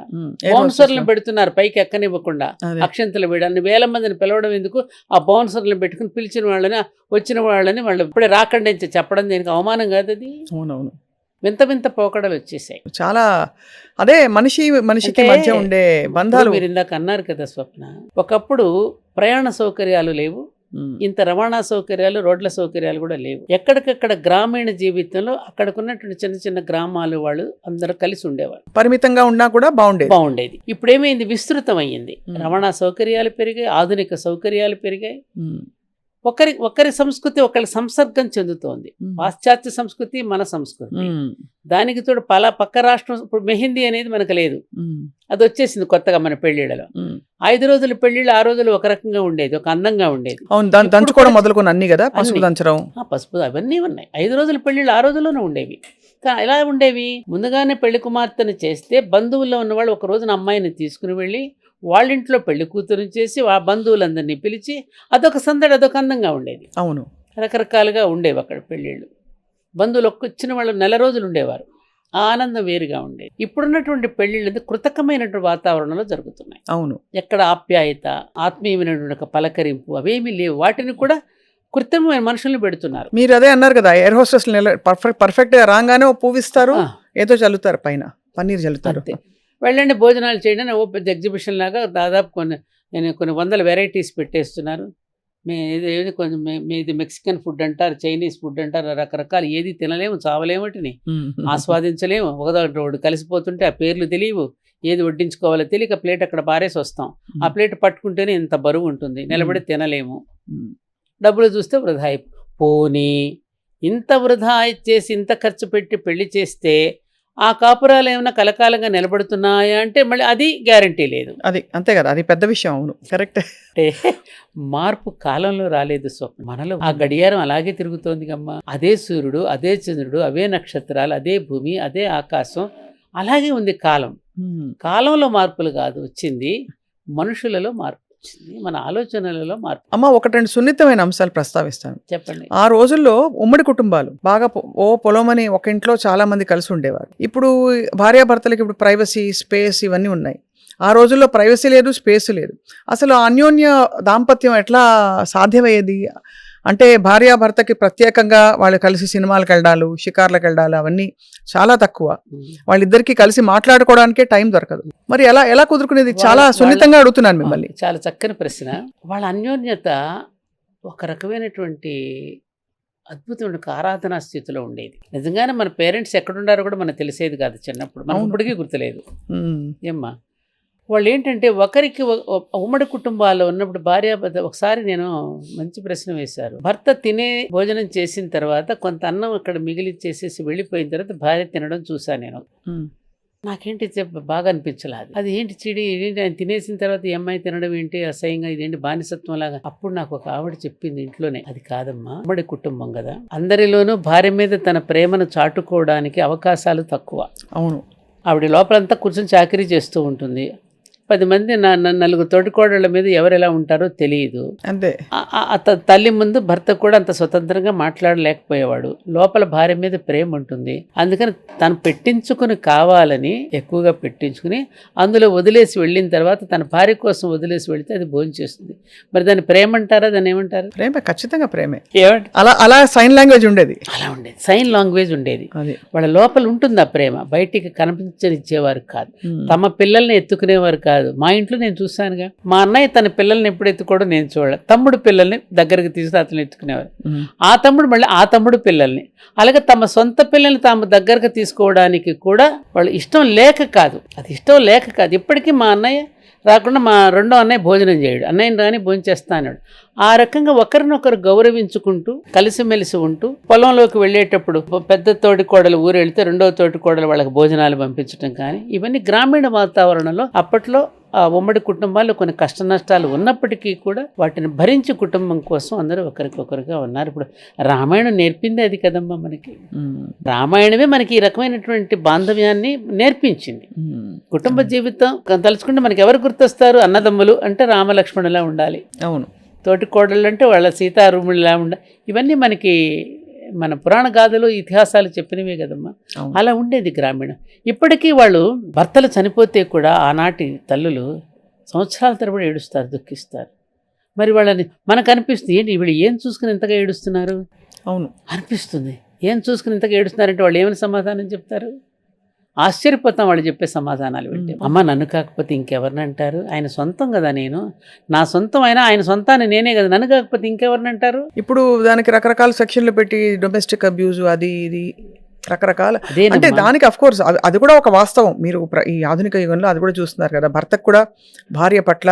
బౌన్సర్లను పెడుతున్నారు పైకి ఎక్కనివ్వకుండా. అక్షంతలు వేయడాన్ని వేల మందిని పిలవడం ఎందుకు? ఆ బౌన్సర్లను పెట్టుకుని పిలిచిన వాళ్ళని వచ్చిన వాళ్ళని వాళ్ళు ఇప్పుడే రాకండి అని చెప్పడం దీనికి అవమానం కాదు అది? అవునవును, వింత వింత పోకడలు వచ్చేసాయి చాలా. అదే మనిషికి మధ్య ఉండే బంధాలు. మీరు ఇందాక అన్నారు కదా స్వప్న, ఒకప్పుడు ప్రయాణ సౌకర్యాలు లేవు, ఇంత రవాణా సౌకర్యాలు రోడ్ల సౌకర్యాలు కూడా లేవు. ఎక్కడికక్కడ గ్రామీణ జీవితంలో అక్కడికున్నటువంటి చిన్న చిన్న గ్రామాలు వాళ్ళు అందరూ కలిసి ఉండేవాళ్ళు, పరిమితంగా ఉన్నా కూడా బాగుండేది. ఇప్పుడు ఏమైంది? విస్తృతం అయ్యింది, రవాణా సౌకర్యాలు పెరిగాయి, ఆధునిక సౌకర్యాలు పెరిగాయి. ఒకరి సంస్కృతి ఒకరి సంసర్గం చెందుతోంది. పాశ్చాత్య సంస్కృతి మన సంస్కృతి, దానికి తోడు పక్క రాష్ట్రం. ఇప్పుడు మెహందీ అనేది మనకు లేదు, అది వచ్చేసింది కొత్తగా మన పెళ్లిళ్ళలో. 5 రోజుల పెళ్లిళ్ళు 6 రోజులు ఒక రకంగా ఉండేది, ఒక అందంగా ఉండేది. దంచుకోవడం మొదలుకొని అన్ని కదా, పసుపు దంచడం, పసుపు అవన్నీ ఉన్నాయి. 5 రోజుల పెళ్లిళ్ళు 6 రోజుల్లోనే ఉండేవి. ఎలా ఉండేవి? ముందుగానే పెళ్లి కుమార్తెను చేస్తే బంధువుల్లో ఉన్నవాళ్ళు ఒక రోజున అమ్మాయిని తీసుకుని వెళ్ళి వాళ్ళింట్లో పెళ్లి కూతురుని చేసి ఆ బంధువులందరినీ పిలిచి అదొక సందడి, అదొక అందంగా ఉండేది. అవును, రకరకాలుగా ఉండేవి అక్కడ పెళ్ళిళ్ళు. బంధువులు వచ్చిన వాళ్ళు 4 రోజులు ఉండేవారు, ఆ ఆనందం వేరుగా ఉండేది. ఇప్పుడున్నటువంటి పెళ్ళిళ్ళు కృతకమైనటువంటి వాతావరణంలో జరుగుతున్నాయి. అవును, ఎక్కడ ఆప్యాయత, ఆత్మీయమైనటువంటి ఒక పలకరింపు అవేమీ లేవు. వాటిని కూడా కృత్రిమమైన మనుషుల్ని పెడుతున్నారు. మీరు అదే అన్నారు కదా, ఎయిర్ హోస్టెస్ పర్ఫెక్ట్ గా రాగానే ఓ పువ్వు ఇస్తారు, ఏదో చల్లుతారు, పైన పన్నీర్ చల్లుతారు. వెళ్ళండి భోజనాలు చేయడం ఓ పెద్ద ఎగ్జిబిషన్ లాగా దాదాపు కొన్ని వందల వెరైటీస్ పెట్టేస్తున్నారు. ఇది మెక్సికన్ ఫుడ్ అంటారు, చైనీస్ ఫుడ్ అంటారు, రకరకాలు. ఏది తినలేము, చావలేమటిని ఆస్వాదించలేము. ఒకటి కలిసిపోతుంటే ఆ పేర్లు తెలియవు, ఏది వడ్డించుకోవాలో తెలియక ప్లేట్ అక్కడ పారేసి వస్తాం. ఆ ప్లేట్ పట్టుకుంటేనే ఇంత బరువు ఉంటుంది, నిలబడి తినలేము. డబ్బులు చూస్తే వృధా. పోనీ ఇంత వృధా చేసి ఇంత ఖర్చు పెట్టి పెళ్లి చేస్తే ఆ కాపురాలు ఏమైనా కలకాలంగా నిలబడుతున్నాయా అంటే మళ్ళీ అది గ్యారంటీ లేదు. అది అంతే కదా, అది పెద్ద విషయం. అవును, కరెక్ట్. అంటే మార్పు కాలంలో రాలేదు స్వప్న, మనలో ఆ గడియారం అలాగే తిరుగుతోంది కమ్మా. అదే సూర్యుడు, అదే చంద్రుడు, అవే నక్షత్రాలు, అదే భూమి, అదే ఆకాశం, అలాగే ఉంది కాలం. కాలంలో మార్పులు కాదు వచ్చింది, మనుషులలో మార్పు వచ్చింది, మన ఆలోచనలలో మార్పు. అమ్మ, 1-2 సున్నితమైన అంశాలు ప్రస్తావిస్తాను. చెప్పండి. ఆ రోజుల్లో ఉమ్మడి కుటుంబాలు బాగా పొలమని ఒక ఇంట్లో చాలా మంది కలిసి ఉండేవారు. ఇప్పుడు భార్యాభర్తలకి ఇప్పుడు ప్రైవసీ, స్పేస్ ఇవన్నీ ఉన్నాయి. ఆ రోజుల్లో ప్రైవసీ లేదు, స్పేస్ లేదు. అసలు అన్యోన్య దాంపత్యం ఎట్లా సాధ్యమయ్యేది అంటే భార్యాభర్తకి ప్రత్యేకంగా వాళ్ళు కలిసి సినిమాలకు వెళ్ళడాలు, షికార్లకు వెళ్ళడాలు అవన్నీ చాలా తక్కువ. వాళ్ళిద్దరికి కలిసి మాట్లాడుకోవడానికే టైం దొరకదు. మరి ఎలా కుదురుకునేది? చాలా సున్నితంగా అడుగుతున్నాను మిమ్మల్ని. చాలా చక్కని ప్రశ్న. వాళ్ళ అన్యోన్యత ఒక రకమైనటువంటి అద్భుతమైన ఆరాధనా స్థితిలో ఉండేది. నిజంగానే మన పేరెంట్స్ ఎక్కడుండారో కూడా మనకు తెలిసేది కాదు చిన్నప్పుడు, మనకు ఇప్పటికీ గుర్తులేదు. ఏమ్మా, వాళ్ళు ఏంటంటే ఒకరికి ఉమ్మడి కుటుంబాల్లో ఉన్నప్పుడు భార్యాభర్త ఒకసారి నేను మంచి ప్రశ్న వేశారు. భర్త భోజనం చేసిన తర్వాత కొంత అన్నం అక్కడ మిగిలిచ్చేసేసి వెళ్ళిపోయిన తర్వాత భార్య తినడం చూసాను నేను. నాకేంటి బాగా అనిపించలేదు. అది ఏంటి చిడి, ఏంటి ఆయన తినేసిన తర్వాత ఈ అమ్మాయి తినడం ఏంటి అసహ్యంగా, ఇదేంటి బానిసత్వం లాగా. అప్పుడు నాకు ఒక ఆవిడ చెప్పింది ఇంట్లోనే, అది కాదమ్మా, ఉమ్మడి కుటుంబం కదా, అందరిలోనూ భార్య మీద తన ప్రేమను చాటుకోవడానికి అవకాశాలు తక్కువ. అవును, ఆవిడ లోపలంతా కూర్చొని చాకరీ చేస్తూ ఉంటుంది. 10 మంది 4 తోటికోడళ్ళ మీద ఎవరు ఎలా ఉంటారో తెలియదు. అంతే. తల్లి ముందు భర్త కూడా అంత స్వతంత్రంగా మాట్లాడలేకపోయేవాడు. లోపల భార్య మీద ప్రేమ ఉంటుంది, అందుకని తను పెట్టించుకుని కావాలని ఎక్కువగా పెట్టించుకుని అందులో వదిలేసి వెళ్ళిన తర్వాత తన భార్య కోసం వదిలేసి వెళితే అది భోజనం చేస్తుంది. మరి దాన్ని ప్రేమ అంటారా? దాన్ని ఏమంటారు? ప్రేమ, ఖచ్చితంగా ప్రేమే. ఏమంటారు? అలా సైన్ లాంగ్వేజ్ ఉండేది. అలా ఉండేది, సైన్ లాంగ్వేజ్ ఉండేది. వాళ్ళ లోపల ఉంటుంది ఆ ప్రేమ, బయటికి కనిపించనిచ్చేవారు కాదు. తమ పిల్లల్ని ఎత్తుకునేవారు కాదు. మా ఇంట్లో నేను చూశానుగా, మా అన్నయ్య తన పిల్లల్ని ఎప్పుడు ఎత్తుకోవడం నేను చూడాలి. తమ్ముడు పిల్లల్ని దగ్గరికి తీసుకుని అతను ఎత్తుకునేవారు. ఆ తమ్ముడు మళ్ళీ ఆ తమ్ముడు పిల్లల్ని, అలాగే తమ సొంత పిల్లల్ని తాము దగ్గరకు తీసుకోవడానికి కూడా వాళ్ళు ఇష్టం లేక కాదు, అది ఇష్టం లేక కాదు. ఇప్పటికీ మా అన్నయ్య రాకుండా మా రెండో అన్నయ్య భోజనం చేయడు, అన్నయ్యని రాని భోజనం చేస్తా అన్నాడు. ఆ రకంగా ఒకరినొకరు గౌరవించుకుంటూ కలిసిమెలిసి ఉంటూ పొలంలోకి వెళ్ళేటప్పుడు పెద్ద తోటి కోడలు ఊరు వెళితే రెండో తోటి కోడలు వాళ్ళకి భోజనాలు పంపించడం కానీ, ఇవన్నీ గ్రామీణ వాతావరణంలో అప్పట్లో ఆ ఉమ్మడి కుటుంబాల్లో కొన్ని కష్ట నష్టాలు ఉన్నప్పటికీ కూడా వాటిని భరించి కుటుంబం కోసం అందరూ ఒకరికొకరుగా ఉన్నారు. ఇప్పుడు రామాయణం నేర్పింది అది కదమ్మా మనకి. రామాయణమే మనకి ఈ రకమైనటువంటి బాంధవ్యాన్ని నేర్పించింది. కుటుంబ జీవితం తలుచుకుంటే మనకి ఎవరు గుర్తొస్తారు? అన్నదమ్ములు అంటే రామలక్ష్మణులా ఉండాలి, అవును. తోటి కోడళ్ళు అంటే వాళ్ళ సీతారాముడిలా ఉండాలి. ఇవన్నీ మనకి మన పురాణ గాథలు ఇతిహాసాలు చెప్పినవే కదమ్మా. అలా ఉండేది గ్రామీణం. ఇప్పటికీ వాళ్ళు భర్తలు చనిపోతే కూడా ఆనాటి తల్లులు సంవత్సరాల తరబడి ఏడుస్తారు, దుఃఖిస్తారు. మరి వాళ్ళని మనకు అనిపిస్తుంది, ఏంటి వీళ్ళు ఏం చూసుకుని ఇంతగా ఏడుస్తున్నారు? అవును అనిపిస్తుంది. ఏం చూసుకుని ఇంతగా ఏడుస్తున్నారంటే వాళ్ళు ఏమైనా సమాధానం చెప్తారు? ఆశ్చర్యపోతాం వాళ్ళు చెప్పే సమాధానాలు వింటే. అమ్మ నన్ను కాకపోతే ఇంకెవరిని అంటారు? ఆయన సొంతం కదా, నేను నా సొంతం అయినా ఆయన సొంతాన్ని నేనే కదా, నన్ను కాకపోతే ఇంకెవరిని అంటారు? ఇప్పుడు దానికి రకరకాల సెక్షన్లు పెట్టి డొమెస్టిక్ అబ్యూజ్ అది ఇది రకరకాల, అంటే దానికి అఫ్ కోర్స్ అది కూడా ఒక వాస్తవం. మీరు ఈ ఆధునిక యుగంలో అది కూడా చూస్తున్నారు కదా, భర్తకు కూడా భార్య పట్ల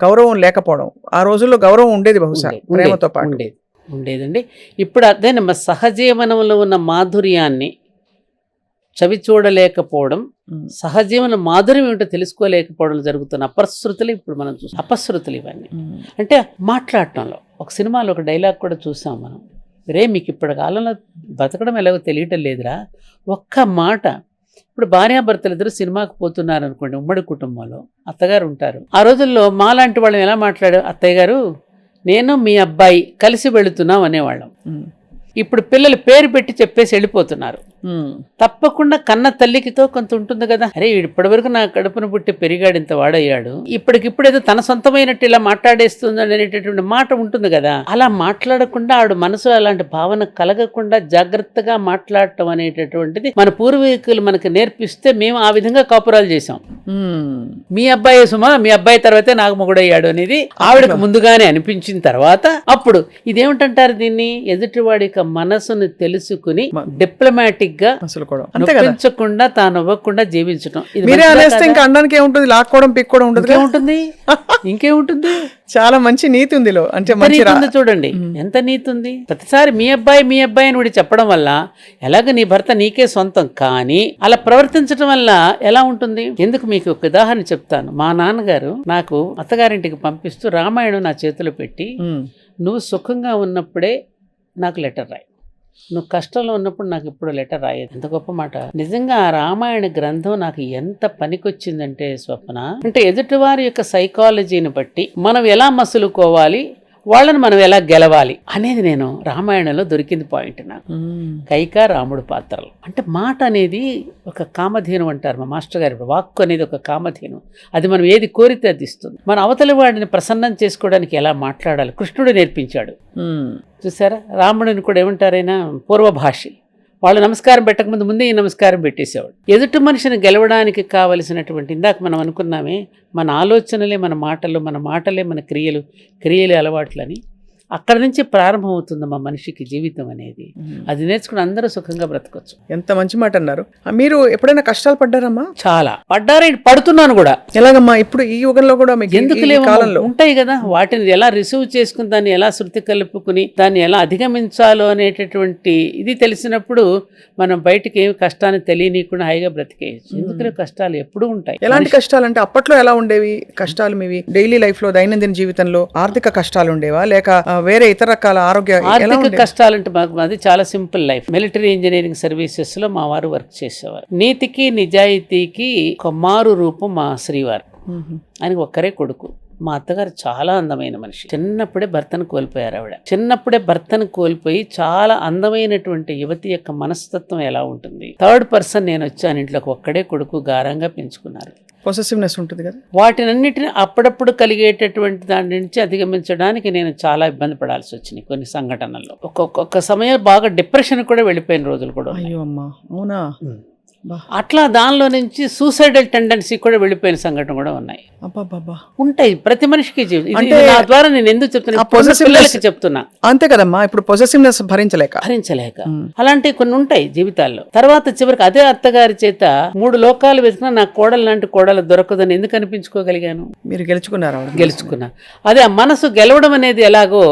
గౌరవం లేకపోవడం. ఆ రోజుల్లో గౌరవం ఉండేది, బహుశా ప్రేమతో పాటు ఉండేదండి. ఇప్పుడు అదే సహజీవనంలో ఉన్న మాధుర్యాన్ని చవి చూడలేకపోవడం, సహజీవన మాధుర్యం ఏమిటో తెలుసుకోలేకపోవడం జరుగుతున్న అపశృతులు ఇప్పుడు మనం చూస్తాం. అపశృతులు ఇవన్నీ అంటే మాట్లాడటంలో. ఒక సినిమాలో ఒక డైలాగ్ కూడా చూసాం మనం, రే మీకు ఇప్పటి కాలంలో బతకడం ఎలాగో తెలియటం లేదురా, ఒక్క మాట. ఇప్పుడు భార్యాభర్తలు ఇద్దరు సినిమాకి పోతున్నారు అనుకోండి, ఉమ్మడి కుటుంబంలో అత్తగారు ఉంటారు. ఆ రోజుల్లో మాలాంటి వాళ్ళని ఎలా మాట్లాడారు? అత్తయ్య గారు నేను మీ అబ్బాయి కలిసి వెళుతున్నాం అనేవాళ్ళం. ఇప్పుడు పిల్లలు పేరు పెట్టి చెప్పేసి వెళ్ళిపోతున్నారు. తప్పకుండా కన్న తల్లికితో కొంత ఉంటుంది కదా, అరే ఇప్పటివరకు నా కడుపును పుట్టి పెరిగాడు, ఇంత వాడయ్యాడు, ఇప్పటికిప్పుడు ఏదో తన సొంతమైనట్టు ఇలా మాట్లాడేస్తుంది అనేటటువంటి మాట ఉంటుంది కదా. అలా మాట్లాడకుండా ఆవిడ మనసులో అలాంటి భావన కలగకుండా జాగ్రత్తగా మాట్లాడటం అనేటటువంటిది మన పూర్వీకులు మనకు నేర్పిస్తే మేము ఆ విధంగా కాపురాలు చేసాం. మీ అబ్బాయి సుమా, మీ అబ్బాయి తర్వాతే నాకు మొగుడయ్యాడు అనేది ఆవిడకు ముందుగానే అనిపించిన తర్వాత అప్పుడు ఇదేమిటంటారు దీన్ని, ఎదుటివాడి మనసును తెలుసుకుని డిప్లొమాటిక్ గా నొప్పించకుండా తాను ఇవ్వకుండా జీవించడం. అనడానికి ఏముంటుంది, లాక్కోవడం పిక్కోవడం ఉండదు, ఏముంటుంది, ఇంకేముంటుంది. చాలా మంచి నీతి ఉంది అంటే చూడండి ఎంత నీతి ఉంది. ప్రతిసారి మీ అబ్బాయి అని వీడి చెప్పడం వల్ల ఎలాగ నీ భర్త నీకే సొంతం, కానీ అలా ప్రవర్తించడం వల్ల ఎలా ఉంటుంది? ఎందుకు మీకు ఒక ఉదాహరణ చెప్తాను. మా నాన్నగారు నాకు అత్తగారింటికి పంపిస్తూ రామాయణం నా చేతిలో పెట్టి, నువ్వు సుఖంగా ఉన్నప్పుడే నాకు లెటర్ రాయి, నువ్వు కష్టంలో ఉన్నప్పుడు నాకు ఇప్పుడు లెటర్ రాయేది. ఎంత గొప్ప మాట నిజంగా. ఆ రామాయణ గ్రంథం నాకు ఎంత పనికొచ్చిందంటే స్వప్న, అంటే ఎదుటివారి యొక్క సైకాలజీని బట్టి మనం ఎలా మసులుకోవాలి, వాళ్ళని మనం ఎలా గెలవాలి అనేది నేను రామాయణంలో దొరికింది పాయింట్ నాకు. కైక రాముడు పాత్రలు అంటే మాట అనేది ఒక కామధేను అంటారు మా మాస్టర్ గారు. ఇప్పుడు వాక్కు అనేది ఒక కామధేను, అది మనం ఏది కోరితే అది ఇస్తుంది. మన అవతలి వాడిని ప్రసన్నం చేసుకోవడానికి ఎలా మాట్లాడాలి కృష్ణుడు నేర్పించాడు. చూసారా, రాముడిని కూడా ఏమంటారైనా పూర్వభాషి, వాళ్ళు నమస్కారం పెట్టకముందు ముందే ఈ నమస్కారం పెట్టేసేవాడు. ఎదుటి మనిషిని గెలవడానికి కావలసినటువంటి ఇందాక మనం అనుకున్నామే, మన ఆలోచనలే మన మాటలు, మన మాటలే మన క్రియలు, క్రియలే అలవాట్లని అక్కడ నుంచి ప్రారంభమవుతుంది మా మనిషికి జీవితం అనేది. అది నేర్చుకుని అందరూ సుఖంగా బ్రతకొచ్చు. ఎంత మంచి మాట అన్నారు. మీరు ఎప్పుడైనా కష్టాలు పడ్డారమ్మా? చాలా పడ్డారు, పడుతున్నాను కూడా. ఎలాగమ్మా ఇప్పుడు ఈ యుగంలో కూడా ఎందుకు లేవు, ఉంటాయి కదా, వాటిని ఎలా రిసీవ్ చేసుకుని దాన్ని ఎలా శృతి కలుపుకుని దాన్ని ఎలా అధిగమించాలో అనేటటువంటి ఇది తెలిసినప్పుడు మనం బయటికి ఏమి కష్టాన్ని తెలియనీయకుండా హాయిగా బ్రతికేయచ్చు. ఎందుకు కష్టాలు ఎప్పుడూ ఉంటాయి. ఎలాంటి కష్టాలు అంటే అప్పట్లో ఎలా ఉండేవి కష్టాలు మీవి? డైలీ లైఫ్ లో, దైనందిన జీవితంలో ఆర్థిక కష్టాలు ఉండేవా, లేక వేరే ఇతర రకాల ఆర్థిక కష్టాలంటే మాకు అది చాలా simple life. Military engineering services లో మా వారు వర్క్ చేసేవారు. నీతికి నిజాయితీకి ఒక మారు రూపం మా శ్రీవారు. ఆయనకు ఒక్కరే కొడుకు. మా అత్తగారు చాలా అందమైన మనిషి. చిన్నప్పుడే భర్తను కోల్పోయారు ఆవిడ. చిన్నప్పుడే భర్తను కోల్పోయి చాలా అందమైనటువంటి యువతి యొక్క మనస్తత్వం ఎలా ఉంటుంది. థర్డ్ పర్సన్ నేను వచ్చాను ఇంట్లోకి, ఒక్కడే కొడుకు, గారంగా పెంచుకున్నారు. పొసెసివ్నెస్ ఉంటుంది కదా, వాటినన్నిటిని అప్పుడప్పుడు కలిగేటటువంటి దాని నుంచి అధిగమించడానికి నేను చాలా ఇబ్బంది పడాల్సి వచ్చింది కొన్ని సంఘటనల్లో. ఒక్కొక్క సమయం బాగా డిప్రెషన్ కూడా వెళ్ళిపోయిన రోజులు కూడా. అయ్యో అమ్మా, అవునా? అట్లా దానిలో నుంచి సూసైడల్ టెండెన్సీ కూడా వెళ్ళిపోయిన సంఘటన కూడా ఉన్నాయి. ఉంటాయి ప్రతి మనిషికి. నా ద్వారా నేను ఎందుకు చెప్తున్నా అంతే కదమ్మా. ఇప్పుడు పొసెసివ్నెస్ భరించలేక అలాంటివి కొన్ని ఉంటాయి జీవితాల్లో. తర్వాత చివరికి అదే అత్తగారి చేత 3 లోకాలు వెతికినా నాకు కోడలు లాంటి కోడలు దొరకదని ఎందుకు అనిపించుకోగలిగాను? మీరు గెలుచుకున్నా. అదే ఆ మనసు గెలవడం అనేది ఎలాగో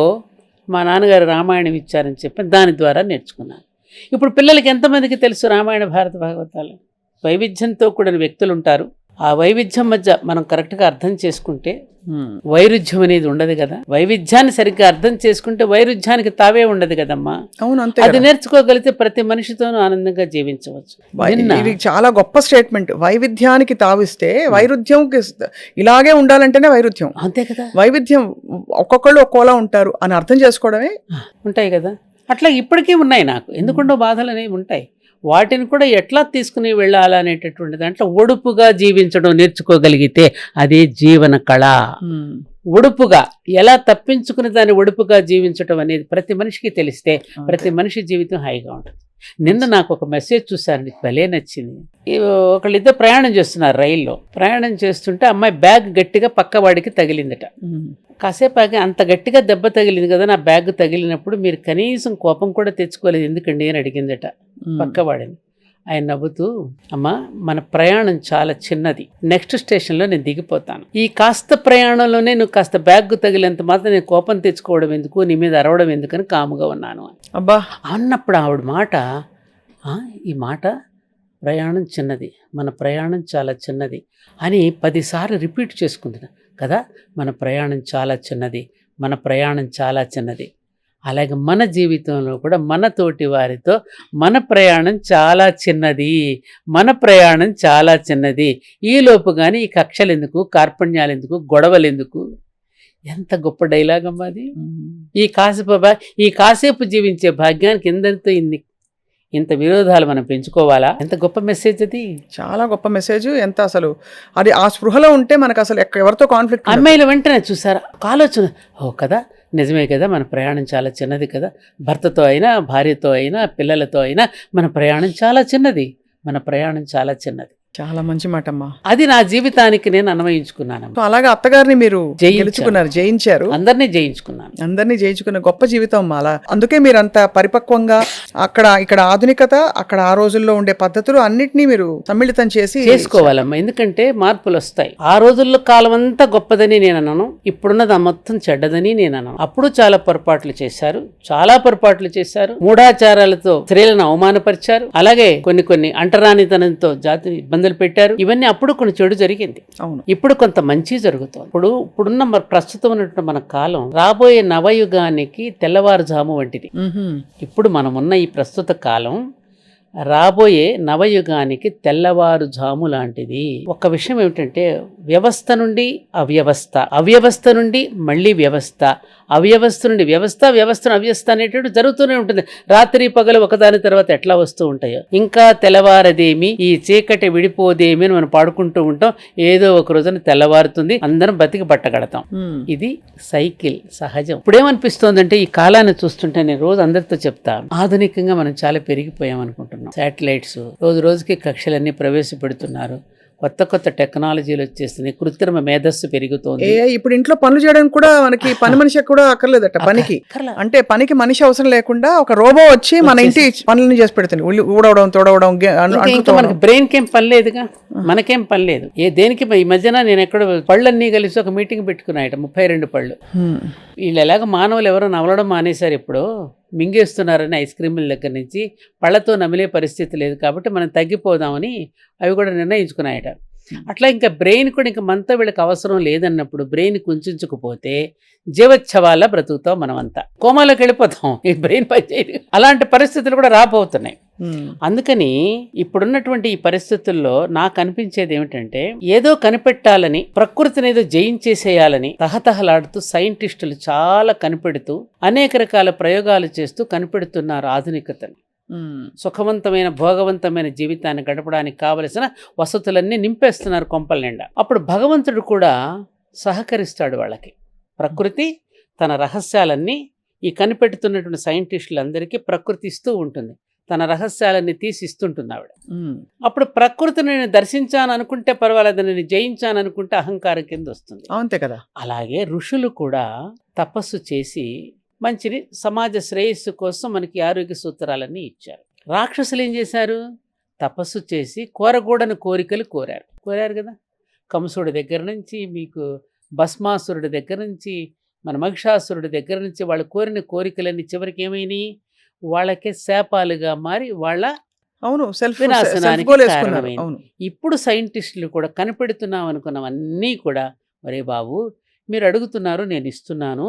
మా నాన్నగారు రామాయణం ఇచ్చారని చెప్పి దాని ద్వారా నేర్చుకున్నాను. ఇప్పుడు పిల్లలకి ఎంతమందికి తెలుసు రామాయణ భారత భాగవతాలు? వైవిధ్యంతో కూడిన వ్యక్తులు ఉంటారు, ఆ వైవిధ్యం మధ్య మనం కరెక్ట్గా అర్థం చేసుకుంటే వైరుధ్యం అనేది ఉండదు కదా. వైవిధ్యాన్ని సరిగ్గా అర్థం చేసుకుంటే వైరుధ్యానికి తావే ఉండదు కదమ్మా. అవును, అంతే అది నేర్చుకోగలిగితే ప్రతి మనిషితోనూ ఆనందంగా జీవించవచ్చు. ఇది చాలా గొప్ప స్టేట్మెంట్. వైవిధ్యానికి తావిస్తే వైరుధ్యం ఇలాగే ఉండాలంటేనే వైరుధ్యం. అంతే కదా. వైవిధ్యం ఒక్కొక్కళ్ళు ఒక్కోలా ఉంటారు అని అర్థం చేసుకోవడమే. ఉంటాయి కదా. అట్లా ఇప్పటికీ ఉన్నాయి నాకు, ఎందుకుండో బాధలు అనేవి ఉంటాయి. వాటిని కూడా ఎట్లా తీసుకుని వెళ్ళాలనేటటువంటి దాంట్లో ఒడుపుగా జీవించడం నేర్చుకోగలిగితే అదే జీవన కళ. ఒడుపుగా ఎలా తప్పించుకుని దాన్ని ఒడుపుగా జీవించడం అనేది ప్రతి మనిషికి తెలిస్తే ప్రతి మనిషి జీవితం హాయిగా ఉంటుంది. నిన్న నాకు ఒక మెసేజ్ చూసాను, భలే నచ్చింది. ఒకళ్ళిద్దరు ప్రయాణం చేస్తున్నారు రైల్లో. ప్రయాణం చేస్తుంటే అమ్మాయి బ్యాగ్ గట్టిగా పక్కవాడికి తగిలిందట. కాసేపు ఆగి, అంత గట్టిగా దెబ్బ తగిలింది కదా, నా బ్యాగ్ తగిలినప్పుడు మీరు కనీసం కోపం కూడా తెచ్చుకోలేదు ఎందుకండి అని అడిగిందట పక్కవాడిని. ఆయన నవ్వుతూ, అమ్మా మన ప్రయాణం చాలా చిన్నది, నెక్స్ట్ స్టేషన్లో నేను దిగిపోతాను. ఈ కాస్త ప్రయాణంలోనే నువ్వు కాస్త బ్యాగ్ తగిలేంత మాత్రం నేను కోపం తెచ్చుకోవడం ఎందుకు, నీ మీద అరవడం ఎందుకని కాముగా ఉన్నాను అబ్బా అన్నప్పుడు ఆవిడ మాట, ఈ మాట ప్రయాణం చిన్నది, మన ప్రయాణం చాలా చిన్నది అని 10 సార్లు రిపీట్ చేసుకుంది కదా. మన ప్రయాణం చాలా చిన్నది, మన ప్రయాణం చాలా చిన్నది. అలాగే మన జీవితంలో కూడా మన తోటి వారితో మన ప్రయాణం చాలా చిన్నది, మన ప్రయాణం చాలా చిన్నది. ఈలోపు కానీ ఈ కక్షలు ఎందుకు, కార్పణ్యాలు ఎందుకు, గొడవలు ఎందుకు? ఎంత గొప్ప డైలాగ్ అమ్మా అది. ఈ కాసేపు జీవించే భాగ్యానికి ఎందరితో ఇంత విరోధాలు మనం పెంచుకోవాలా? ఎంత గొప్ప మెసేజ్ అది. చాలా గొప్ప మెసేజ్. ఎంత అసలు అది ఆ స్పృహలో ఉంటే మనకు అసలు ఎవరితో కాన్ఫ్లిక్ట్. అమ్మాయిలు వెంటనే చూసారా ఆలోచన, కదా నిజమే కదా, మన ప్రయాణం చాలా చిన్నది కదా, భర్తతో అయినా భార్యతో అయినా పిల్లలతో అయినా మన ప్రయాణం చాలా చిన్నది, మన ప్రయాణం చాలా చిన్నది. చాలా మంచి మాట అమ్మా. అది నా జీవితానికి నేను అన్వయించుకున్నాను. అలాగే అత్తగారిని మీరు జయించారు, అందరినీ జయించుకున్న గొప్ప జీవితం అమ్మా. అలా అందుకే మీరు అంత పరిపక్వంగా ఇక్కడ ఆధునికత, అక్కడ ఆ రోజుల్లో ఉండే పద్ధతులు అన్నిటినీ మీరు సమ్మిళితం చేసుకోవాలమ్మా. ఎందుకంటే మార్పులు వస్తాయి. ఆ రోజుల్లో కాలం అంతా గొప్పదని నేను అన్నాను, ఇప్పుడున్నది మొత్తం చెడ్డదని నేను అన్నాను. అప్పుడు చాలా పొరపాట్లు చేశారు, మూఢాచారాలతో స్త్రీలను అవమానపరిచారు, అలాగే కొన్ని అంటరానితనంతో జాతిని ఇబ్బందులు పెట్టారు. ఇవన్నీ అప్పుడు కొన్ని చెడు జరిగింది. ఇప్పుడు కొంత మంచి జరుగుతుంది. ఇప్పుడున్న ప్రస్తుతం ఉన్నటువంటి మన కాలం రాబోయే నవయుగానికి తెల్లవారుజాము వంటిది. ఇప్పుడు మనమున్న ఈ ప్రస్తుత కాలం రాబోయే నవయుగానికి తెల్లవారుజాము లాంటిది. ఒక విషయం ఏమిటంటే, వ్యవస్థ నుండి అవ్యవస్థ నుండి మళ్ళీ వ్యవస్థ, అవ్యవస్థ నుండి వ్యవస్థను అవ్యవస్థ అనేటట్టు జరుగుతూనే ఉంటుంది. రాత్రి పగలు ఒకదాని తర్వాత ఎట్లా వస్తూ ఉంటాయో. ఇంకా తెల్లవారదేమి, ఈ చీకటి విడిపోదేమి అని మనం పాడుకుంటూ ఉంటాం. ఏదో ఒక రోజున తెల్లవారుతుంది, అందరం బతికి బట్టగడతాం. ఇది సైకిల్, సహజం. ఇప్పుడేమనిపిస్తోందంటే, ఈ కాలాన్ని చూస్తుంటే నేను రోజు అందరితో చెప్తాను, ఆధునికంగా మనం చాలా పెరిగిపోయాం అనుకుంటున్నాం. శాటిలైట్స్ రోజుకి కక్షలన్నీ ప్రవేశపెడుతున్నారు, కొత్త టెక్నాలజీలు వచ్చేస్తున్నాయి, కృత్రిమ మేధస్సు పెరుగుతోంది. ఇప్పుడు ఇంట్లో పనులు చేయడానికి కూడా మనకి పని మనిషి కూడా అక్కర్లేదట. పనికి మనిషి అవసరం లేకుండా ఒక రోబో వచ్చి మన ఇంటి పనులను చేసి పెడుతుంది. ఊడవడం, తోడవడం. మనకి బ్రెయిన్ కేం పని లేదుగా, మనకేం పని లేదు. దేనికి ఈ మధ్యన నేను ఎక్కడ పళ్ళన్నీ కలిసి ఒక మీటింగ్ పెట్టుకున్నాయట, 32 పళ్ళు. వీళ్ళు ఎలాగ మానవులు ఎవరో నవలడం మానేశారు, ఇప్పుడు మింగేస్తున్నారని ఐస్ క్రీముల దగ్గర నుంచి. పళ్ళతో నమిలే పరిస్థితి లేదు కాబట్టి మనం తగ్గిపోదామని అవి కూడా నిర్ణయించుకున్నాయట. అట్లా ఇంకా బ్రెయిన్ కూడా ఇంకా మనతో వీళ్ళకి అవసరం లేదన్నప్పుడు బ్రెయిన్ కుంచుకుపోతే జీవోత్సవాల బ్రతుకుతాం, మనమంతా కోమాలోకి వెళ్ళిపోతాం, ఈ బ్రెయిన్ పనిచేయదు. అలాంటి పరిస్థితులు కూడా రాబోతున్నాయి. అందుకని ఇప్పుడున్నటువంటి ఈ పరిస్థితుల్లో నాకు అనిపించేది ఏమిటంటే, ఏదో కనిపెట్టాలని, ప్రకృతిని ఏదో జయించేసేయాలని తహతహలాడుతూ సైంటిస్టులు చాలా కనిపెడుతూ అనేక రకాల ప్రయోగాలు చేస్తూ కనిపెడుతున్నారు ఆధునికతని. సుఖవంతమైన భోగవంతమైన జీవితాన్ని గడపడానికి కావలసిన వసతులన్నీ నింపేస్తున్నారు కొంపల నిండా. అప్పుడు భగవంతుడు కూడా సహకరిస్తాడు వాళ్ళకి. ప్రకృతి తన రహస్యాలన్నీ ఈ కనిపెడుతున్నటువంటి సైంటిస్టులందరికీ ప్రకృతి ఇస్తూ ఉంటుంది, తన రహస్యాలన్నీ తీసిస్తుంటుంది ఆవిడ. అప్పుడు ప్రకృతిని నేను దర్శించాను అనుకుంటే పర్వాలేదు, నేను జయించాను అనుకుంటే అహంకారం కింద వస్తుంది. అంతే కదా. అలాగే ఋషులు కూడా తపస్సు చేసి మంచిని సమాజ శ్రేయస్సు కోసం మనకి ఆరోగ్య సూత్రాలన్నీ ఇచ్చారు. రాక్షసులు ఏం చేశారు? తపస్సు చేసి కోరకూడని కోరికలు కోరారు కదా. కంసుడి దగ్గర నుంచి, మీకు భస్మాసురుడి దగ్గర నుంచి, మన మహిషాసురుడి దగ్గర నుంచి వాళ్ళు కోరిన కోరికలన్నీ చివరికి ఏమైనాయి? వాళ్ళకే శాపాలుగా మారి వాళ్ళ అవును. సెల్ఫ్ వినాశనానికి గోల్ వేసుకున్నారు. కారణమైంది. అవును. ఇప్పుడు సైంటిస్టులు కూడా కనిపెడుతున్నాం అనుకున్నవన్నీ కూడా, ఒరే బాబు మీరు అడుగుతున్నారు నేను ఇస్తున్నాను,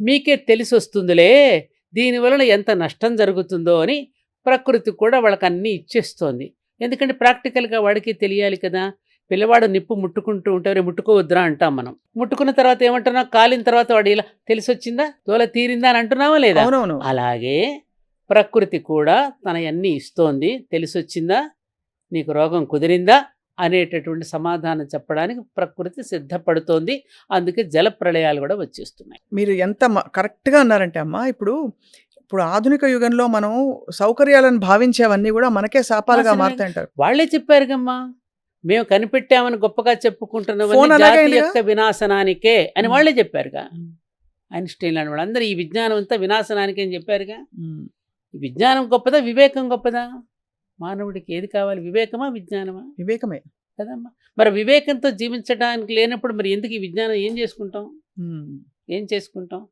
మీకే తెలిసి వస్తుందిలే దీని వలన ఎంత నష్టం జరుగుతుందో అని ప్రకృతి కూడా వాళ్ళకి అన్నీ ఇచ్చేస్తోంది. ఎందుకంటే ప్రాక్టికల్గా వాడికి తెలియాలి కదా. పిల్లవాడు నిప్పు ముట్టుకుంటూ ఉంటే "ఒరేయ్ ముట్టుకోవద్దురా" అంటాం మనం. ముట్టుకున్న తర్వాత ఏమంటున్నాం, కాలిన తర్వాత వాడు ఇలా తెలిసి వచ్చిందా, దోల తీరిందా అని అంటున్నావా లేదా? అవునవును. అలాగే ప్రకృతి కూడా తనయన్నీ ఇస్తోంది, తెలిసొచ్చిందా, నీకు రోగం కుదిరిందా అనేటటువంటి సమాధానం చెప్పడానికి ప్రకృతి సిద్ధపడుతోంది. అందుకే జల ప్రళయాలు కూడా వచ్చేస్తున్నాయి. మీరు ఎంత కరెక్ట్‌గా అన్నారంటే అమ్మా, ఇప్పుడు ఆధునిక యుగంలో మనం సౌకర్యాలను భావించేవన్నీ కూడా మనకే శాపాలుగా నాశనమే. మారుతాయంటారు. వాళ్ళే చెప్పారుగమ్మా, మేము కనిపెట్టామని గొప్పగా ఫోన్ చెప్పుకుంటున్నవన్నీ అలాగే జాతి అయిందిగా. యొక్క వినాశనానికే అని వాళ్ళే చెప్పారుగా. హ్మ్. ఐన్స్టీన్ లాంటి వాళ్ళందరూ ఈ విజ్ఞానం అంతా వినాశనానికే అని చెప్పారుగా. హ్మ్. ఈ విజ్ఞానం గొప్పదా, వివేకం గొప్పదా? మానవుడికి ఏది కావాలి, వివేకమా విజ్ఞానమా? వివేకమే. కదమ్మా. మరి వివేకంతో జీవించడానికి లేనప్పుడు మరి ఎందుకు ఈ విజ్ఞానం ఏం చేసుకుంటాం? హ్మ్. ఏం చేసుకుంటాం?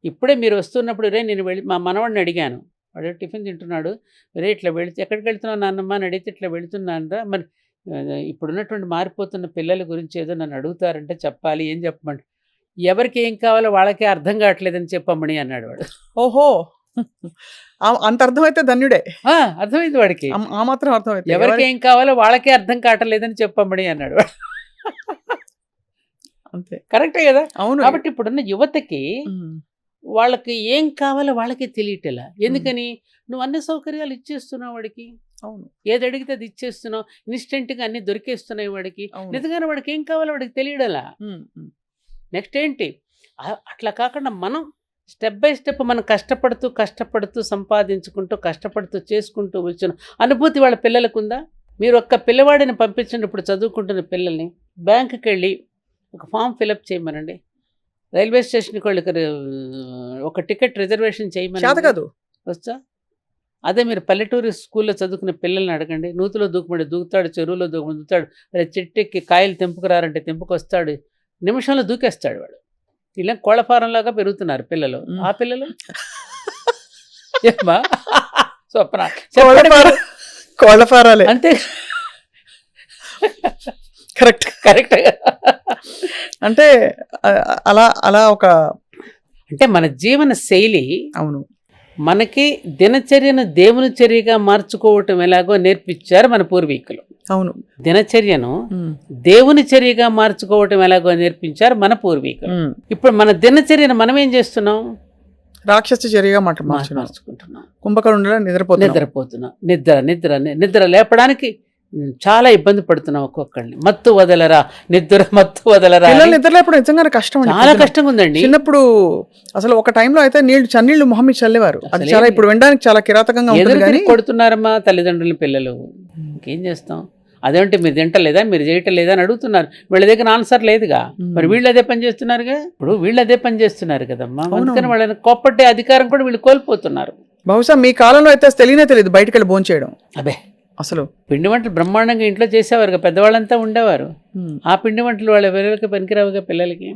ఇప్పుడే మీరు వస్తున్నప్పుడు రే నేను వెళ్ళి మా మనవాడిని అడిగాను. వాడు టిఫిన్ తింటున్నాడు. రే ఇట్లా వెళితే ఎక్కడికి వెళ్తున్నావు నాన్నమ్మ అని అడిగితే ఇట్లా వెళుతున్నాను రా. మరి ఇప్పుడున్నటువంటి మారిపోతున్న పిల్లల గురించి ఏదో నన్ను అడుగుతారంటే చెప్పాలి, ఏం చెప్పమంటే ఎవరికి ఏం కావాలో వాళ్ళకే అర్థం కావట్లేదని చెప్పమ్మని అన్నాడు వాడు. ఓహో! అంత అర్థమైతే ధన్యుడే. అర్థమైంది వాడికి. ఆ మాత్రం అర్థమైతే. ఎవరికి ఏం కావాలో వాళ్ళకే అర్థం కావట్లేదని చెప్పమ్మని అన్నాడు వాడు. అంతే. కరెక్టే కదా. అవును. కాబట్టి ఇప్పుడున్న యువతకి హ్మ్. వాళ్ళకి ఏం కావాలో వాళ్ళకే తెలియటలా. ఎందుకని? నువ్వు అన్ని సౌకర్యాలు ఇచ్చేస్తున్నావు వాడికి. అవును. ఏది అడిగితే అది ఇచ్చేస్తున్నావు. ఇన్స్టెంట్గా అన్ని దొరికేస్తున్నాయి వాడికి. అవును. నిజంగానే వాడికి ఏం కావాలో వాడికి తెలియడలా. హ్మ్. హ్మ్. నెక్స్ట్ ఏంటి? అట్లా కాకుండా మనం స్టెప్ బై స్టెప్ మనం కష్టపడుతూ సంపాదించుకుంటూ కష్టపడుతూ చేసుకుంటూ వచ్చిన అనుభూతి వాళ్ళ పిల్లలకు ఉందా? మీరు ఒక్క పిల్లవాడిని పంపించండి, ఇప్పుడు చదువుకుంటున్న పిల్లల్ని బ్యాంకుకి వెళ్ళి ఒక ఫామ్ ఫిలప్ చేయమనండి, రైల్వే స్టేషన్కి వాళ్ళకి ఒక టికెట్ రిజర్వేషన్ చేత చేయమని కాదు. వచ్చా? అదే మీరు పల్లెటూరు స్కూల్లో చదువుకునే పిల్లల్ని అడగండి. నూతిలో దూకుతాడు, చెరువులో దూకుతాడు, చెట్టెక్కి కాయలు తెంపుకురారంటే తెంపుకొస్తాడు, నిమిషంలో దూకేస్తాడు వాడు. ఇలా కోళ్ళ ఫారంలాగా పెరుగుతున్నారు పిల్లలు. ఆ పిల్లలు ఏమ్మా స్వప్న చెప్పండి మీరు. కోళ్ళ ఫారాలే. అంతే కరెక్ట్. కరెక్ట్. అంటే అలా ఒక అంటే మన జీవన శైలి అవును మనకి దినచర్యను దేవుని చర్యగా మార్చుకోవటం ఎలాగో నేర్పించారు మన పూర్వీకులు. అవును. దినచర్యను హ్మ్. దేవుని చర్యగా మార్చుకోవటం ఎలాగో నేర్పించారు మన పూర్వీకులు. హ్మ్. ఇప్పుడు మన దినచర్యను మనం ఏం చేస్తున్నాం? రాక్షస చర్యగా మార్చుకున్నాం. మార్చుకుంటున్నాం. కుంభకర్ణుడిలా నిద్రపోతున్నాం. నిద్ర లేపడానికి చాలా ఇబ్బంది పడుతున్నాం. ఒక్కొక్కళ్ళని మత్తు వదలరా, మత్తు వదలరా. పిల్లలు నిద్రలేపడం నిజంగానే కష్టం అండి. చాలా కష్టంగా ఉందండి. చిన్నప్పుడు అసలు ఒక టైంలో అయితే చన్నీళ్లు మొహం మీద చల్లేవారు. అది అసలు చాలా ఏం ఇప్పుడు వినడానికి చాలా కిరాతకంగా ఉంటుంది ఎదురు కానీ తిరిగి కొడుతున్నారమ్మా తల్లిదండ్రులు పిల్లలు. ఇంకేం చేస్తాం? అదేంటే మీరు తింటలేదా, మీరు చేయటం లేదా అని అడుగుతున్నారు. వీళ్ళ దగ్గర ఆన్సర్ లేదుగా. మరి వీళ్ళు అదే పని చేస్తున్నారుగా. ఇప్పుడు వీళ్ళు అదే పని చేస్తున్నారు కదమ్మా. అందుకని వాళ్ళని కోప్పట్టే అధికారం కూడా వీళ్ళు కోల్పోతున్నారు. బహుశా మీ కాలంలో అయితే తెలియనే తెలియదు బయటకు వెళ్ళి భోంచేయడం. అబే అసలు పిండి వంటలు బ్రహ్మాండంగా ఇంట్లో చేసేవారు, పెద్దవాళ్ళంతా ఉండేవారు. ఆ పిండి వంటలు వాళ్ళ పిల్లలకి పనికిరావుగా పిల్లలకి.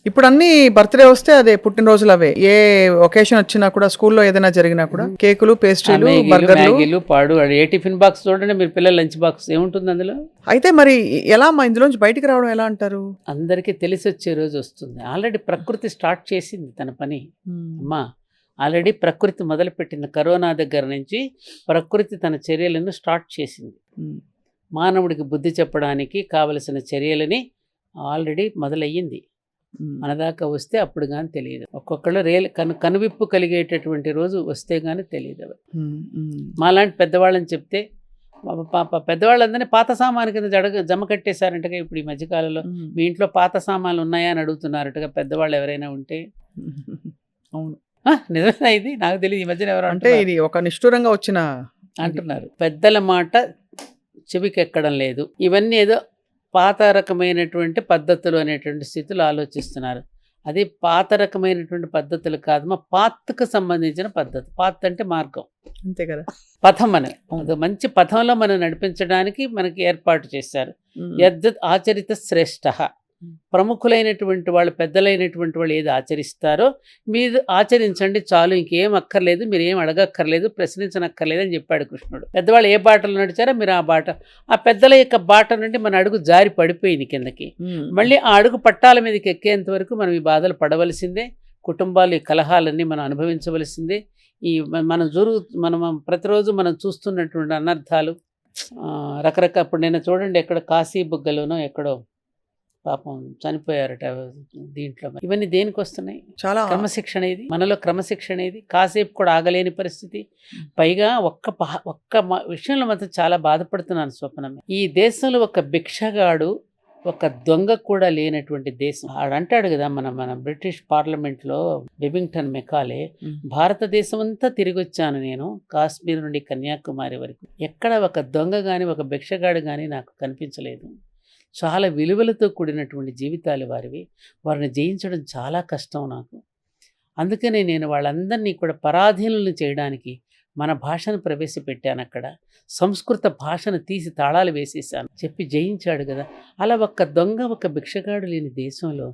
ఇప్పుడు అన్ని బర్త్డే వస్తే అదే పుట్టినరోజులు అవే. ఏ ఒకేషన్ వచ్చినా కూడా స్కూల్లో ఏదైనా జరిగినా కూడా కేకులు, పేస్ట్రీలు, బర్గర్లు, మ్యాగీలు పాడు. ఏ టిఫిన్ బాక్స్ చూడండి మీరు, పిల్లల లంచ్ బాక్స్ ఏముంటుంది అందులో? అయితే మరి ఎలా ఇందులోంచి బయటికి రావడం ఎలా అంటారు? అందరికీ తెలిసి వచ్చే రోజు వస్తుంది. ఆల్రెడీ ప్రకృతి స్టార్ట్ చేసింది తన పని. అమ్మా ఆల్రెడీ ప్రకృతి మొదలుపెట్టిన కరోనా దగ్గర నుంచి ప్రకృతి తన చర్యలను స్టార్ట్ చేసింది. మానవుడికి బుద్ధి చెప్పడానికి కావలసిన చర్యలని ఆల్రెడీ మొదలయ్యింది. మన దాకా వస్తే అప్పుడు కానీ తెలియదు. ఒక్కొక్కళ్ళు కనువిప్పు కలిగేటటువంటి రోజు వస్తే కానీ తెలియదు. మాలాంటి పెద్దవాళ్ళని చెప్తే పెద్దవాళ్ళందరినీ పాత సామాను కింద జమ కట్టేశారంటగా. ఇప్పుడు ఈ మధ్యకాలంలో మీ ఇంట్లో పాత సామాన్లు ఉన్నాయా అని అడుగుతున్నారటగా పెద్దవాళ్ళు ఎవరైనా ఉంటే. అవును, నిజమేనా? ఇది నాకు తెలియదు. ఈ మధ్యన ఎవరు అంటే ఇది ఒక నిష్ఠూరంగా వచ్చిన అంటున్నారు. పెద్దల మాట చెవికెక్కడం లేదు. ఇవన్నీ ఏదో పాత రకమైనటువంటి పద్ధతులు అనేటువంటి స్థితిలో ఆలోచిస్తున్నారు. అది పాత రకమైనటువంటి పద్ధతులు కాదు, పాత్కు సంబంధించిన పద్ధతి. పాత్ అంటే మార్గం, అంతే కదా, పథం అని. అది మంచి పథంలో మనం నడిపించడానికి మనకి ఏర్పాటు చేశారు. యద్యత్ ఆచరిత శ్రేష్ఠ. ప్రముఖులైనటువంటి వాళ్ళు, పెద్దలైనటువంటి వాళ్ళు ఏది ఆచరిస్తారో మీరు ఆచరించండి చాలు, ఇంకేం అక్కర్లేదు, మీరు ఏం అడగక్కర్లేదు, ప్రశ్నించనక్కర్లేదు అని చెప్పాడు కృష్ణుడు. పెద్దవాళ్ళు ఏ బాటలో నడిచారో మీరు ఆ బాట, ఆ పెద్దల యొక్క బాట నుండి మన అడుగు జారి పడిపోయింది కిందకి. మళ్ళీ ఆ అడుగు పట్టాల మీదకి ఎక్కేంత వరకు మనం ఈ బాధలు పడవలసిందే, కుటుంబాలు ఈ కలహాలన్నీ మనం అనుభవించవలసిందే. ఈ మనం ప్రతిరోజు మనం చూస్తున్నటువంటి అనర్థాలు రకరకాల. ఇప్పుడు నేను చూడండి, ఎక్కడ కాశీ బుగ్గలోనో ఎక్కడో పాపం చనిపోయారట దీంట్లో. ఇవన్నీ దేనికి వస్తున్నాయి? చాలా క్రమశిక్షణ ఇది, మనలో క్రమశిక్షణ ఇది. కాసేపు కూడా ఆగలేని పరిస్థితి. పైగా ఒక్క విషయంలో మాత్రం చాలా బాధపడుతున్నాను స్వప్నం. ఈ దేశంలో ఒక భిక్షగాడు, ఒక దొంగ కూడా లేనటువంటి దేశం. ఆడంటాడు కదా, మన బ్రిటిష్ పార్లమెంట్లో బెబింగ్టన్ మెకాలే, భారతదేశం అంతా తిరిగి వచ్చాను నేను, కాశ్మీర్ నుండి కన్యాకుమారి వరకు, ఎక్కడ ఒక దొంగ కానీ ఒక భిక్షగాడు కానీ నాకు కనిపించలేదు. చాలా విలువలతో కూడినటువంటి జీవితాలు వారివి. వారిని జయించడం చాలా కష్టం నాకు. అందుకనే నేను వాళ్ళందరినీ కూడా పరాధీనులను చేయడానికి మన భాషను ప్రవేశపెట్టాను. అక్కడ సంస్కృత భాషను తీసి తాళాలు వేసేసాను. చెప్పి జయించాడు కదా. అలా ఒక్క దొంగ, ఒక భిక్షగాడు లేని దేశంలో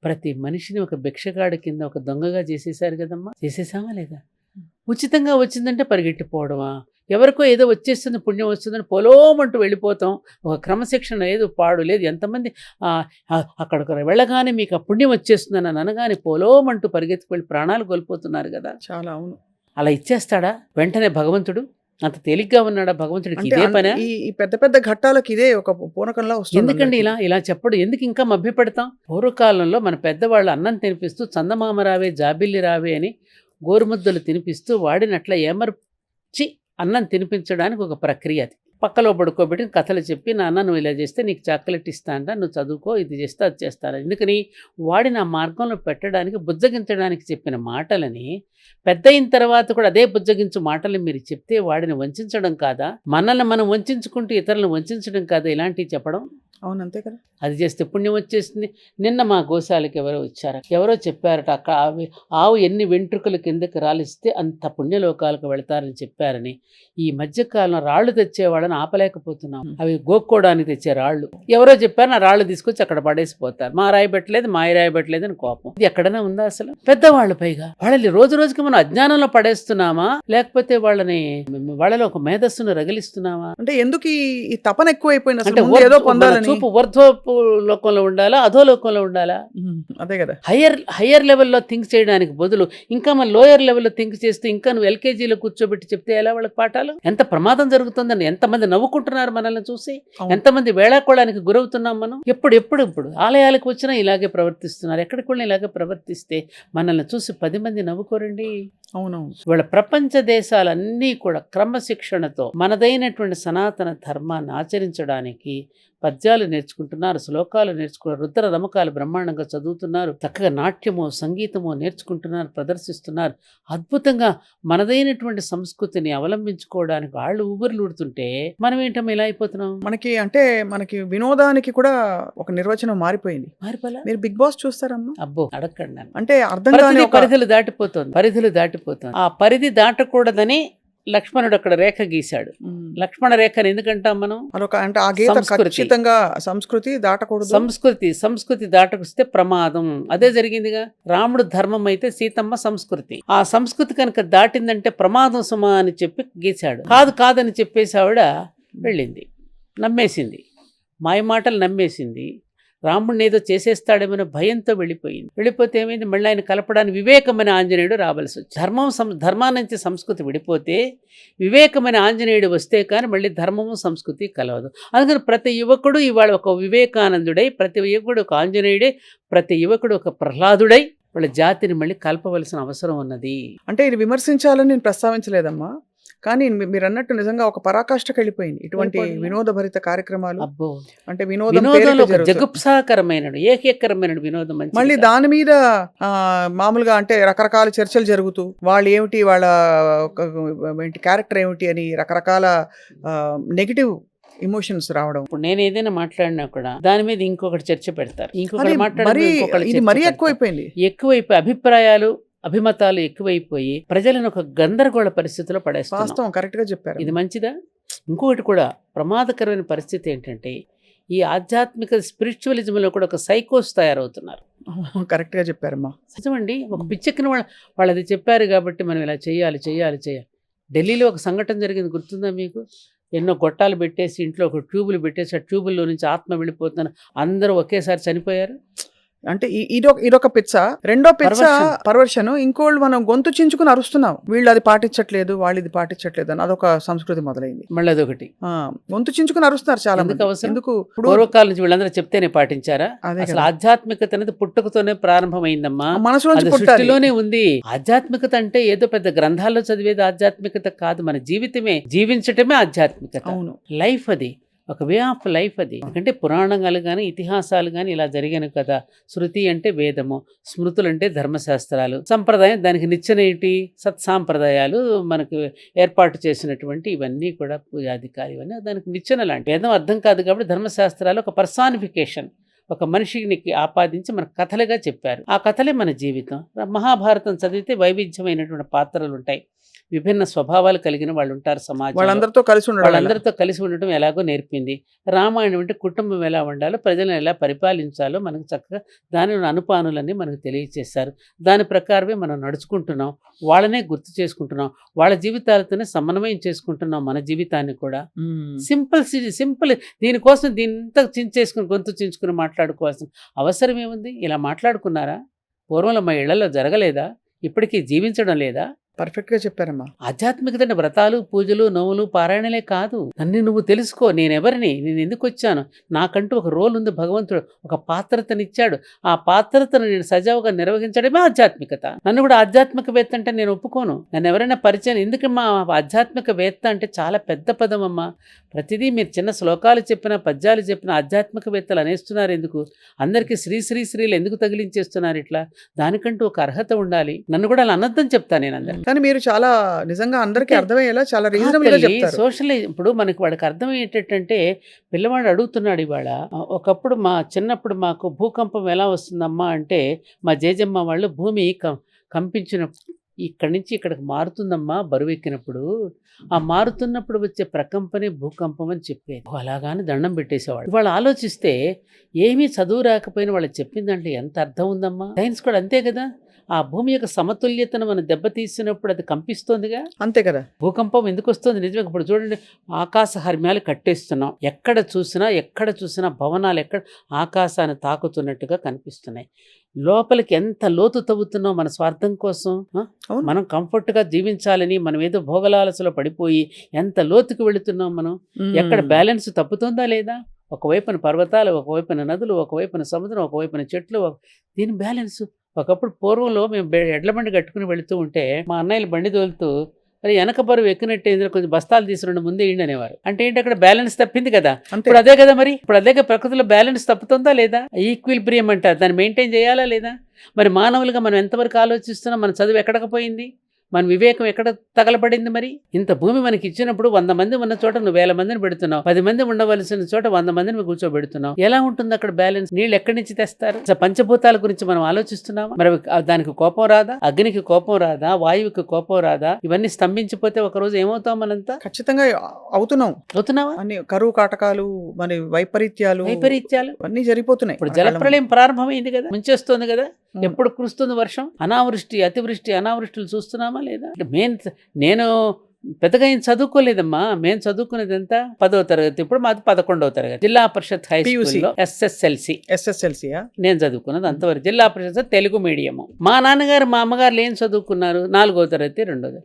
ప్రతి మనిషిని ఒక భిక్షగాడి కింద, ఒక దొంగగా చేసేసారు కదమ్మా. చేసేసామా లేదా? ఉచితంగా వచ్చిందంటే పరిగెట్టిపోవడమా? ఎవరికో ఏదో వచ్చేస్తుంది, పుణ్యం వస్తుందని పొలోమంటూ వెళ్ళిపోతాం. ఒక క్రమశిక్షణ లేదు, పాడు లేదు. ఎంతమంది అక్కడికి వెళ్ళగానే మీకు ఆ పుణ్యం వచ్చేస్తుందని అనగానే పొలోమంటూ పరిగెత్తుకు వెళ్ళి ప్రాణాలు కోల్పోతున్నారు కదా. చాలా అవును. అలా ఇచ్చేస్తాడా వెంటనే భగవంతుడు? అంత తేలిగ్గా ఉన్నాడా భగవంతుడికి? ఇదే పని. ఈ పెద్ద పెద్ద ఘట్టాలకు ఇదే ఒక పూనకంలా వస్తుంది. ఎందుకండి ఇలా చెప్పడు? ఎందుకు ఇంకా మభ్యపెడతాం? పూర్వకాలంలో మన పెద్దవాళ్ళు అన్నం తినిపిస్తూ చందమామ రావే, జాబిల్లి రావే అని గోరుముద్దలు తినిపిస్తూ వాడినట్ల ఏమర్చి అన్నం తినిపించడానికి ఒక ప్రక్రియ. అది పక్కలో పడుకోబెట్టి కథలు చెప్పి, నాన్న నువ్వు ఇలా చేస్తే నీకు చాక్లెట్ ఇస్తాంట, నువ్వు చదువుకో, ఇది చేస్తే అది చేస్తాను. ఎందుకని వాడిని ఆ మార్గంలో పెట్టడానికి, బుజ్జగించడానికి చెప్పిన మాటలని పెద్ద అయిన తర్వాత కూడా అదే బుజ్జగించు మాటలు మీరు చెప్తే వాడిని వంచడం కాదా? మనల్ని మనం వంచుకుంటూ ఇతరులను వంచడం కాదా ఇలాంటివి చెప్పడం? అవును, అంతే కదా. అది చేస్తే పుణ్యం వచ్చేస్తుంది. నిన్న మా గోశాలకి ఎవరో వచ్చారు, ఎవరో చెప్పారట, అక్కడ ఆవు ఎన్ని వెంట్రుకలు కిందకి రాలిస్తే అంత పుణ్యలోకాలకు వెళతారని చెప్పారని. ఈ మధ్యకాలం రాళ్ళు తెచ్చేవాళ్ళని ఆపలేకపోతున్నాం. అవి గోక్కోవడానికి తెచ్చే రాళ్ళు ఎవరో చెప్పారు, నా రాళ్ళు తీసుకొచ్చి అక్కడ పడేసిపోతారు. మా రాయి పెట్టలేదు, మా రాయి పెట్టలేదు అని కోపం. ఇది ఎక్కడైనా ఉందా అసలు? పెద్దవాళ్ళు పైగా వాళ్ళని రోజు రోజుకి మనం అజ్ఞానంలో పడేస్తున్నామా, లేకపోతే వాళ్ళలో ఒక మేధస్సును రగిలిస్తున్నామా? అంటే ఎందుకు ఈ తపన ఎక్కువైపోయింది? అంటే ఏదో పొందాలని. చూపు ఊర్ధ్వపు లోకంలో ఉండాలా, అధో లోకంలో ఉండాలా? అదే కదా. హయ్యర్ లెవెల్లో థింక్ చేయడానికి బదులు ఇంకా మన లోయర్ లెవెల్లో థింక్ చేస్తూ ఇంకా నువ్వు ఎల్కేజీలో కూర్చోబెట్టి చెప్తే ఎలా వాళ్ళకి పాఠాలు? ఎంత ప్రమాదం జరుగుతుందని ఎంతమంది నవ్వుకుంటున్నారు మనల్ని చూసి, ఎంతమంది వేళాకోళానికి గురవుతున్నాం మనం. ఎప్పుడు ఆలయాలకు వచ్చినా ఇలాగే ప్రవర్తిస్తున్నారు. ఎక్కడికి వెళ్ళినా ఇలాగే ప్రవర్తిస్తే మనల్ని చూసి 10 మంది నవ్వుకోరండి. అవునవును. వాళ్ళ ప్రపంచ దేశాలన్నీ కూడా క్రమశిక్షణతో మనదైనటువంటి సనాతన ధర్మాన్ని ఆచరించడానికి పద్యాలు నేర్చుకుంటున్నారు, శ్లోకాలు నేర్చుకున్నారు, రుద్ర రమకాలు బ్రహ్మాండంగా చదువుతున్నారు, చక్కగా నాట్యమో సంగీతమో నేర్చుకుంటున్నారు, ప్రదర్శిస్తున్నారు. అద్భుతంగా మనదైనటువంటి సంస్కృతిని అవలంబించుకోవడానికి వాళ్ళు ఊబిర్లుడుతుంటే మనం ఏంటమ్మా ఇలా అయిపోతున్నాం? మనకి వినోదానికి కూడా ఒక నిర్వచనం మారిపోయింది. మీరు బిగ్ బాస్ చూస్తారమ్మా? అబ్బో అడగండి. అంటే అర్థం కాని పరిధులు దాటిపోతుంది. ఆ పరిధి దాటకూడదని లక్ష్మణుడు అక్కడ రేఖ గీశాడు. లక్ష్మణ రేఖను ఎందుకంటాం మనం? అంటే ఆ గీత ఖచ్చితంగా సంస్కృతి దాటకూడదు. సంస్కృతి దాటకొస్తే ప్రమాదం. అదే జరిగిందిగా. రాముడు ధర్మం అయితే సీతమ్మ సంస్కృతి. ఆ సంస్కృతి కనుక దాటిందంటే ప్రమాదం సుమా అని చెప్పి గీశాడు. కాదని చెప్పేసి ఆవిడ వెళ్ళింది, నమ్మేసింది, మాయ మాటలు నమ్మేసింది. రాముడిని ఏదో చేసేస్తాడేమో భయంతో వెళ్ళిపోతే ఏమైంది? మళ్ళీ ఆయన కలపడానికి వివేకమైన ఆంజనేయుడు రావాల్సి వచ్చింది. ధర్మాన్నించి సంస్కృతి విడిపోతే వివేకమైన ఆంజనేయుడు వస్తే కానీ మళ్ళీ ధర్మము సంస్కృతి కలవదు. అందుకని ప్రతి యువకుడు ఇవాళ ఒక వివేకానందుడై, ప్రతి యువకుడు ఒక ఆంజనేయుడై, ప్రతి యువకుడు ఒక ప్రహ్లాదుడై వాళ్ళ జాతిని మళ్ళీ కలపవలసిన అవసరం ఉన్నది. అంటే ఇది విమర్శించాలని నేను ప్రస్తావించలేదమ్మా, కానీ మీరు అన్నట్టు నిజంగా ఒక పరాకాష్ఠకి వెళ్ళిపోయింది ఇటువంటి వినోదభరిత కార్యక్రమాలు. అబ్బో, అంటే వినోదం జగుప్సాకరమైన ఏకీకరమైన వినోదం. మళ్ళీ దాని మీద మామూలుగా అంటే రకరకాల చర్చలు జరుగుతూ వాళ్ళు ఏమిటి, వాళ్ళ క్యారెక్టర్ ఏమిటి అని రకరకాల నెగిటివ్ ఎమోషన్స్ రావడం. ఇప్పుడు నేను ఏదైనా మాట్లాడినా కూడా దాని మీద ఇంకొకటి చర్చ పెడతారు, ఇంకొకటి మాట్లాడారు. ఇది మరీ ఎక్కువైపోయి అభిప్రాయాలు అభిమతాలు ఎక్కువైపోయి ప్రజలను ఒక గందరగోళ పరిస్థితిలో పడేస్తాం. కరెక్ట్ గా చెప్పారు. ఇది మంచిదా? ఇంకొకటి కూడా ప్రమాదకరమైన పరిస్థితి ఏంటంటే ఈ ఆధ్యాత్మిక స్పిరిచువలిజంలో కూడా ఒక సైకోస్ తయారవుతున్నారు. కరెక్ట్ గా చెప్పారమ్మా. నిజమండి. ఒక పిచ్చెక్కిన వాళ్ళు అది చెప్పారు కాబట్టి మనం ఇలా చేయాలి. ఢిల్లీలో ఒక సంఘటన జరిగింది, గుర్తుందా మీకు? ఎన్నో గొట్టాలు పెట్టేసి ఇంట్లో ఒక ట్యూబులు పెట్టేసి ఆ ట్యూబుల్లో నుంచి ఆత్మ వెళ్ళిపోతుందని అందరూ ఒకేసారి చనిపోయారు. అంటే ఇదొక పిచ్చ. రెండో పిచ్చ పర్వర్షన్. ఇంకోళ్ళు మనం గొంతు చించుకుని అరుస్తున్నాం, వీళ్ళు అది పాటించట్లేదు, వాళ్ళు ఇది పాటించట్లేదు అని అదొక సంస్కృతి మొదలైంది. మళ్ళీ అదొకటి గొంతు చించుకుని అరుస్తున్నారు చాలా మంది. ఎందుకు? పూర్వకాలం నుంచి వీళ్ళందరూ చెప్తేనే పాటించారా? అసలు ఆధ్యాత్మికత అనేది పుట్టుకతోనే ప్రారంభమైందమ్మా, మనసులోనే ఉంది. ఆధ్యాత్మికత అంటే ఏదో పెద్ద గ్రంథాల్లో చదివేది ఆధ్యాత్మికత కాదు, మన జీవితమే జీవించటమే ఆధ్యాత్మికత. అవును, లైఫ్ అది, ఒక వే ఆఫ్ లైఫ్ అది. ఎందుకంటే పురాణాలు కానీ ఇతిహాసాలు కానీ ఇలా జరిగాను కదా. శృతి అంటే వేదము, స్మృతులు అంటే ధర్మశాస్త్రాలు, సంప్రదాయం దానికి నిచ్చెనేటి సత్సాంప్రదాయాలు మనకు ఏర్పాటు చేసినటువంటి ఇవన్నీ కూడా పూజాధికారి, ఇవన్నీ దానికి నిచ్చెన లాంటి. వేదం అర్థం కాదు కాబట్టి ధర్మశాస్త్రాలు ఒక పర్సానిఫికేషన్, ఒక మనిషికి ఆపాదించి మన కథలుగా చెప్పారు. ఆ కథలే మన జీవితం. మహాభారతం చదివితే వైవిధ్యమైనటువంటి పాత్రలు ఉంటాయి, విభిన్న స్వభావాలు కలిగిన వాళ్ళు ఉంటారు సమాజంలో, వాళ్ళందరితో కలిసి ఉండటం ఎలాగో నేర్పింది. రామాయణం అంటే కుటుంబం ఎలా ఉండాలో, ప్రజలను ఎలా పరిపాలించాలో మనకు చక్కగా దాని అనుపానులన్నీ మనకు తెలియచేస్తారు. దాని ప్రకారమే మనం నడుచుకుంటున్నాం, వాళ్ళనే గుర్తు చేసుకుంటున్నాం, వాళ్ళ జీవితాలతోనే సమన్వయం చేసుకుంటున్నాం మన జీవితాన్ని కూడా. సింపుల్. దీనికోసం దీంతా చించేసుకుని గొంతు చించుకుని మాట్లాడుకోవాల్సిన అవసరం ఏముంది? ఇలా మాట్లాడుకున్నారా? పూర్వంలో మా ఇళ్లలో జరగలేదా? ఇప్పటికీ జీవించడం లేదా? పర్ఫెక్ట్ గా చెప్పారమ్మా. ఆధ్యాత్మికత అంటే వ్రతాలు, పూజలు, నోములు, పారాయణలే కాదు. నన్ను నువ్వు తెలుసుకో, నేనెవరిని, నేను ఎందుకు వచ్చాను, నాకంటూ ఒక రోల్ ఉంది, భగవంతుడు ఒక పాత్రతనిచ్చాడు, ఆ పాత్రతను నేను సజావుగా నిర్వహించడమే ఆధ్యాత్మికత. నన్ను కూడా ఆధ్యాత్మికవేత్త అంటే నేను ఒప్పుకోను. నన్ను ఎవరైనా పరిచయం, ఎందుకు మా ఆధ్యాత్మికవేత్త అంటే చాలా పెద్ద పదం అమ్మా. ప్రతిదీ మీరు చిన్న శ్లోకాలు చెప్పినా పద్యాలు చెప్పినా ఆధ్యాత్మికవేత్తలు అనేస్తున్నారు ఎందుకు? అందరికీ శ్రీలు ఎందుకు తగిలించేస్తున్నారు ఇట్లా? దానికంటూ ఒక అర్హత ఉండాలి. నన్ను కూడా అలా అనొద్దని చెప్తాను నేను అందరికీ. కానీ మీరు చాలా నిజంగా అందరికీ అర్థమయ్యేలా చాలా రీజనబుల్ గా చెప్తారు. సోషల్ ఇప్పుడు మనకి వాడికి అర్థమయ్యేటంటే, పిల్లవాడు అడుగుతున్నాడు ఇవాళ, ఒకప్పుడు మా చిన్నప్పుడు మాకు భూకంపం ఎలా వస్తుందమ్మా అంటే, మా జేజమ్మ వాళ్ళు భూమి కంపించినప్పుడు ఇక్కడి నుంచి ఇక్కడికి మారుతుందమ్మా బరువు ఎక్కినప్పుడు, ఆ మారుతున్నప్పుడు వచ్చే ప్రకంపనే భూకంపం అని చెప్పేది. అలాగానే దండం పెట్టేసేవాడు. వాళ్ళు ఆలోచిస్తే ఏమీ చదువు రాకపోయినా వాళ్ళు చెప్పిందంటే ఎంత అర్థం ఉందమ్మా. సైన్స్ కూడా అంతే కదా. ఆ భూమి యొక్క సమతుల్యతను మనం దెబ్బతీసినప్పుడు అది కంపిస్తోందిగా, అంతే కదా. భూకంపం ఎందుకు వస్తుంది? నిజమే. ఇప్పుడు చూడండి, ఆకాశ హర్మ్యాలు కట్టేస్తున్నాం, ఎక్కడ చూసినా భవనాలు ఎక్కడ ఆకాశాన్ని తాకుతున్నట్టుగా కనిపిస్తున్నాయి. లోపలికి ఎంత లోతు తవ్వుతున్నాం మన స్వార్థం కోసం. మనం కంఫర్ట్గా జీవించాలని మనం ఏదో భోగలాలసలో పడిపోయి ఎంత లోతుకు వెళుతున్నాం మనం. ఎక్కడ బ్యాలెన్స్ తప్పుతుందా లేదా? ఒకవైపున పర్వతాలు, ఒకవైపున నదులు, ఒకవైపున సముద్రం, ఒకవైపున చెట్లు, దీని బ్యాలెన్స్. ఒకప్పుడు పూర్వంలో మేము ఎడ్ల బండి కట్టుకుని వెళుతూ ఉంటే మా అన్నయ్యలు బండి తోలుతూ మరి వెనక బరువు ఎక్కినట్టు కొంచెం బస్తాలు తీసుకురండి ముందే ఇండి అనేవారు. అంటే ఏంటి, అక్కడ బ్యాలెన్స్ తప్పింది కదా. ఇప్పుడు అదే కదా, మరి ఇప్పుడు అదే ప్రకృతిలో బ్యాలెన్స్ తప్పుతుందా లేదా? ఈక్విలిబ్రియం అంటారు, దాన్ని మెయింటైన్ చేయాలా లేదా? మరి మానవులుగా మనం ఎంతవరకు ఆలోచిస్తున్నాం? మన చదువు ఎక్కడికి పోయింది? మన వివేకం ఎక్కడ తగలబడింది? మరి ఇంత భూమి మనకి ఇచ్చినప్పుడు 100 మంది ఉన్న చోట నువ్వు 1000 మందిని పెడుతున్నావు, 10 మంది ఉండవలసిన చోట 100 మందిని కూర్చోబెడుతున్నావు. ఎలా ఉంటుంది అక్కడ బ్యాలెన్స్? నీళ్ళు ఎక్కడి నుంచి తెస్తారు? పంచభూతాల గురించి మనం ఆలోచిస్తున్నామా? మరి దానికి కోపం రాదా? అగ్నికి కోపం రాదా? వాయువుకి కోపం రాదా? ఇవన్నీ స్తంభించిపోతే ఒకరోజు ఏమవుతాం? మనంతా ఖచ్చితంగా అవుతున్నావా? అన్ని కరువు కాటకాలు, మన వైపరీత్యాలు అన్ని జరిగిపోతున్నాయి. ఇప్పుడు జలప్రళయం ప్రారంభమైంది కదా, ముంచేస్తుంది కదా. ఎప్పుడు కురుస్తుంది వర్షం? అనావృష్టి, అతివృష్టి, అనావృష్టిలు చూస్తున్నామా లేదా? నేను పెద్దగా ఏం చదువుకోలేదమ్మా. మేము చదువుకునేది ఎంత? 10వ తరగతి. ఇప్పుడు మాది 11వ తరగతి. జిల్లా పరిషత్ హై స్కూల్లో ఎస్ఎస్ఎల్సి నేను చదువుకున్నది అంతవరకు. జిల్లా పరిషత్ తెలుగు మీడియము. మా నాన్నగారు మా అమ్మగారు ఏం చదువుకున్నారు? 4వ తరగతి, 2వ.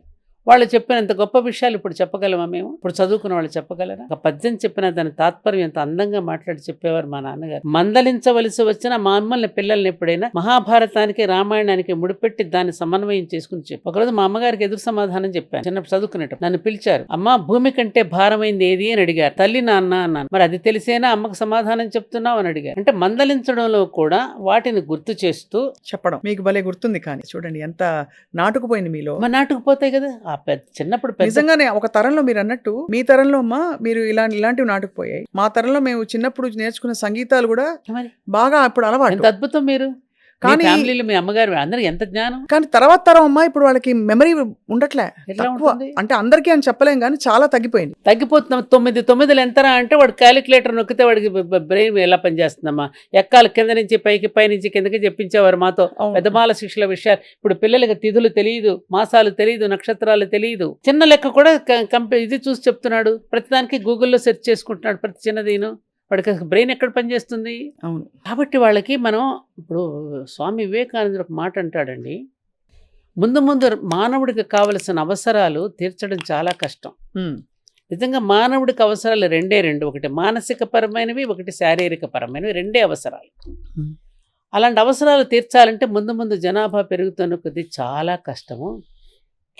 వాళ్ళు చెప్పినంత గొప్ప విషయాలు ఇప్పుడు చెప్పగలమా మేము? ఇప్పుడు చదువుకున్న వాళ్ళు చెప్పగలరా? ఒక పద్యం చెప్పిన దాని తాత్పర్యం ఎంత అందంగా మాట్లాడి చెప్పేవారు మా నాన్నగారు. మందలించవలసి వచ్చిన మా అమ్మల్ని పిల్లల్ని ఎప్పుడైనా మహాభారతానికి రామాయణానికి ముడిపెట్టి దాన్ని సమన్వయం చేసుకుని చెప్పి. ఒకరోజు మా అమ్మగారికి ఎదురు సమాధానం చెప్పాను. చిన్నప్పుడు చదువుకునేటప్పుడు నన్ను పిలిచారు. అమ్మ, భూమి కంటే భారమైంది ఏది అని అడిగారు. తల్లి, నాన్న అన్నాను. మరి అది తెలిసేనా అమ్మకు సమాధానం చెప్తున్నావు అని అడిగారు. అంటే మందలించడంలో కూడా వాటిని గుర్తు చేస్తూ చెప్పడం మీకు భలే గుర్తుంది. కానీ చూడండి ఎంత నాటుకుపోయింది మీలో. నాటుకుపోతాయి కదా చిన్నప్పుడు. నిజంగానే ఒక తరంలో మీరు అన్నట్టు, మీ తరంలో అమ్మా మీరు ఇలాంటివి నాటుకుపోయాయి. మా తరంలో మేము చిన్నప్పుడు నేర్చుకున్న సంగీతాలు కూడా బాగా అప్పుడు అలవాటు. అద్భుతం. మీరు కానీ ఫ్యామిలీలో మీ అమ్మగారు అందరికి ఎంత జ్ఞానం కానీ తర్వాత తరం అమ్మా ఇప్పుడు వాళ్ళకి మెమరీ ఉండట్లే, ఎట్లా తక్కువ. ఉంటుంది? అంటే అందరికీ అని చెప్పలేం కానీ చాలా తగ్గిపోయింది. తగ్గిపోతున్నాం. 9 ఎంతరా అంటే వాడు క్యాలిక్యులేటర్ నొక్కితే వాడికి బ్రెయిన్ ఎలా పనిచేస్తుందమ్మా. ఎక్కాలి కింద నుంచి పైకి, పై నుంచి కిందకి చెప్పించేవారు మాతో పెద్దమాల శిక్షల విషయాలు. ఇప్పుడు పిల్లలకి తిథులు తెలియదు, మాసాలు తెలియదు, నక్షత్రాలు తెలియదు. చిన్న లెక్క కూడా ఇది చూసి చెప్తున్నాడు. ప్రతిదానికి గూగుల్లో సెర్చ్ చేసుకుంటున్నాడు ప్రతి చిన్నదీను. వాడికి బ్రెయిన్ ఎక్కడ పనిచేస్తుంది? అవును. కాబట్టి వాళ్ళకి మనం ఇప్పుడు స్వామి వివేకానందుడు ఒక మాట అంటాడండి, ముందు మానవుడికి కావలసిన అవసరాలు తీర్చడం చాలా కష్టం. నిజంగా మానవుడికి అవసరాలు రెండు, ఒకటి మానసిక పరమైనవి, ఒకటి శారీరక పరమైనవి, రెండే అవసరాలు. అలాంటి అవసరాలు తీర్చాలంటే ముందు జనాభా పెరుగుతున్న కొద్దీ చాలా కష్టము.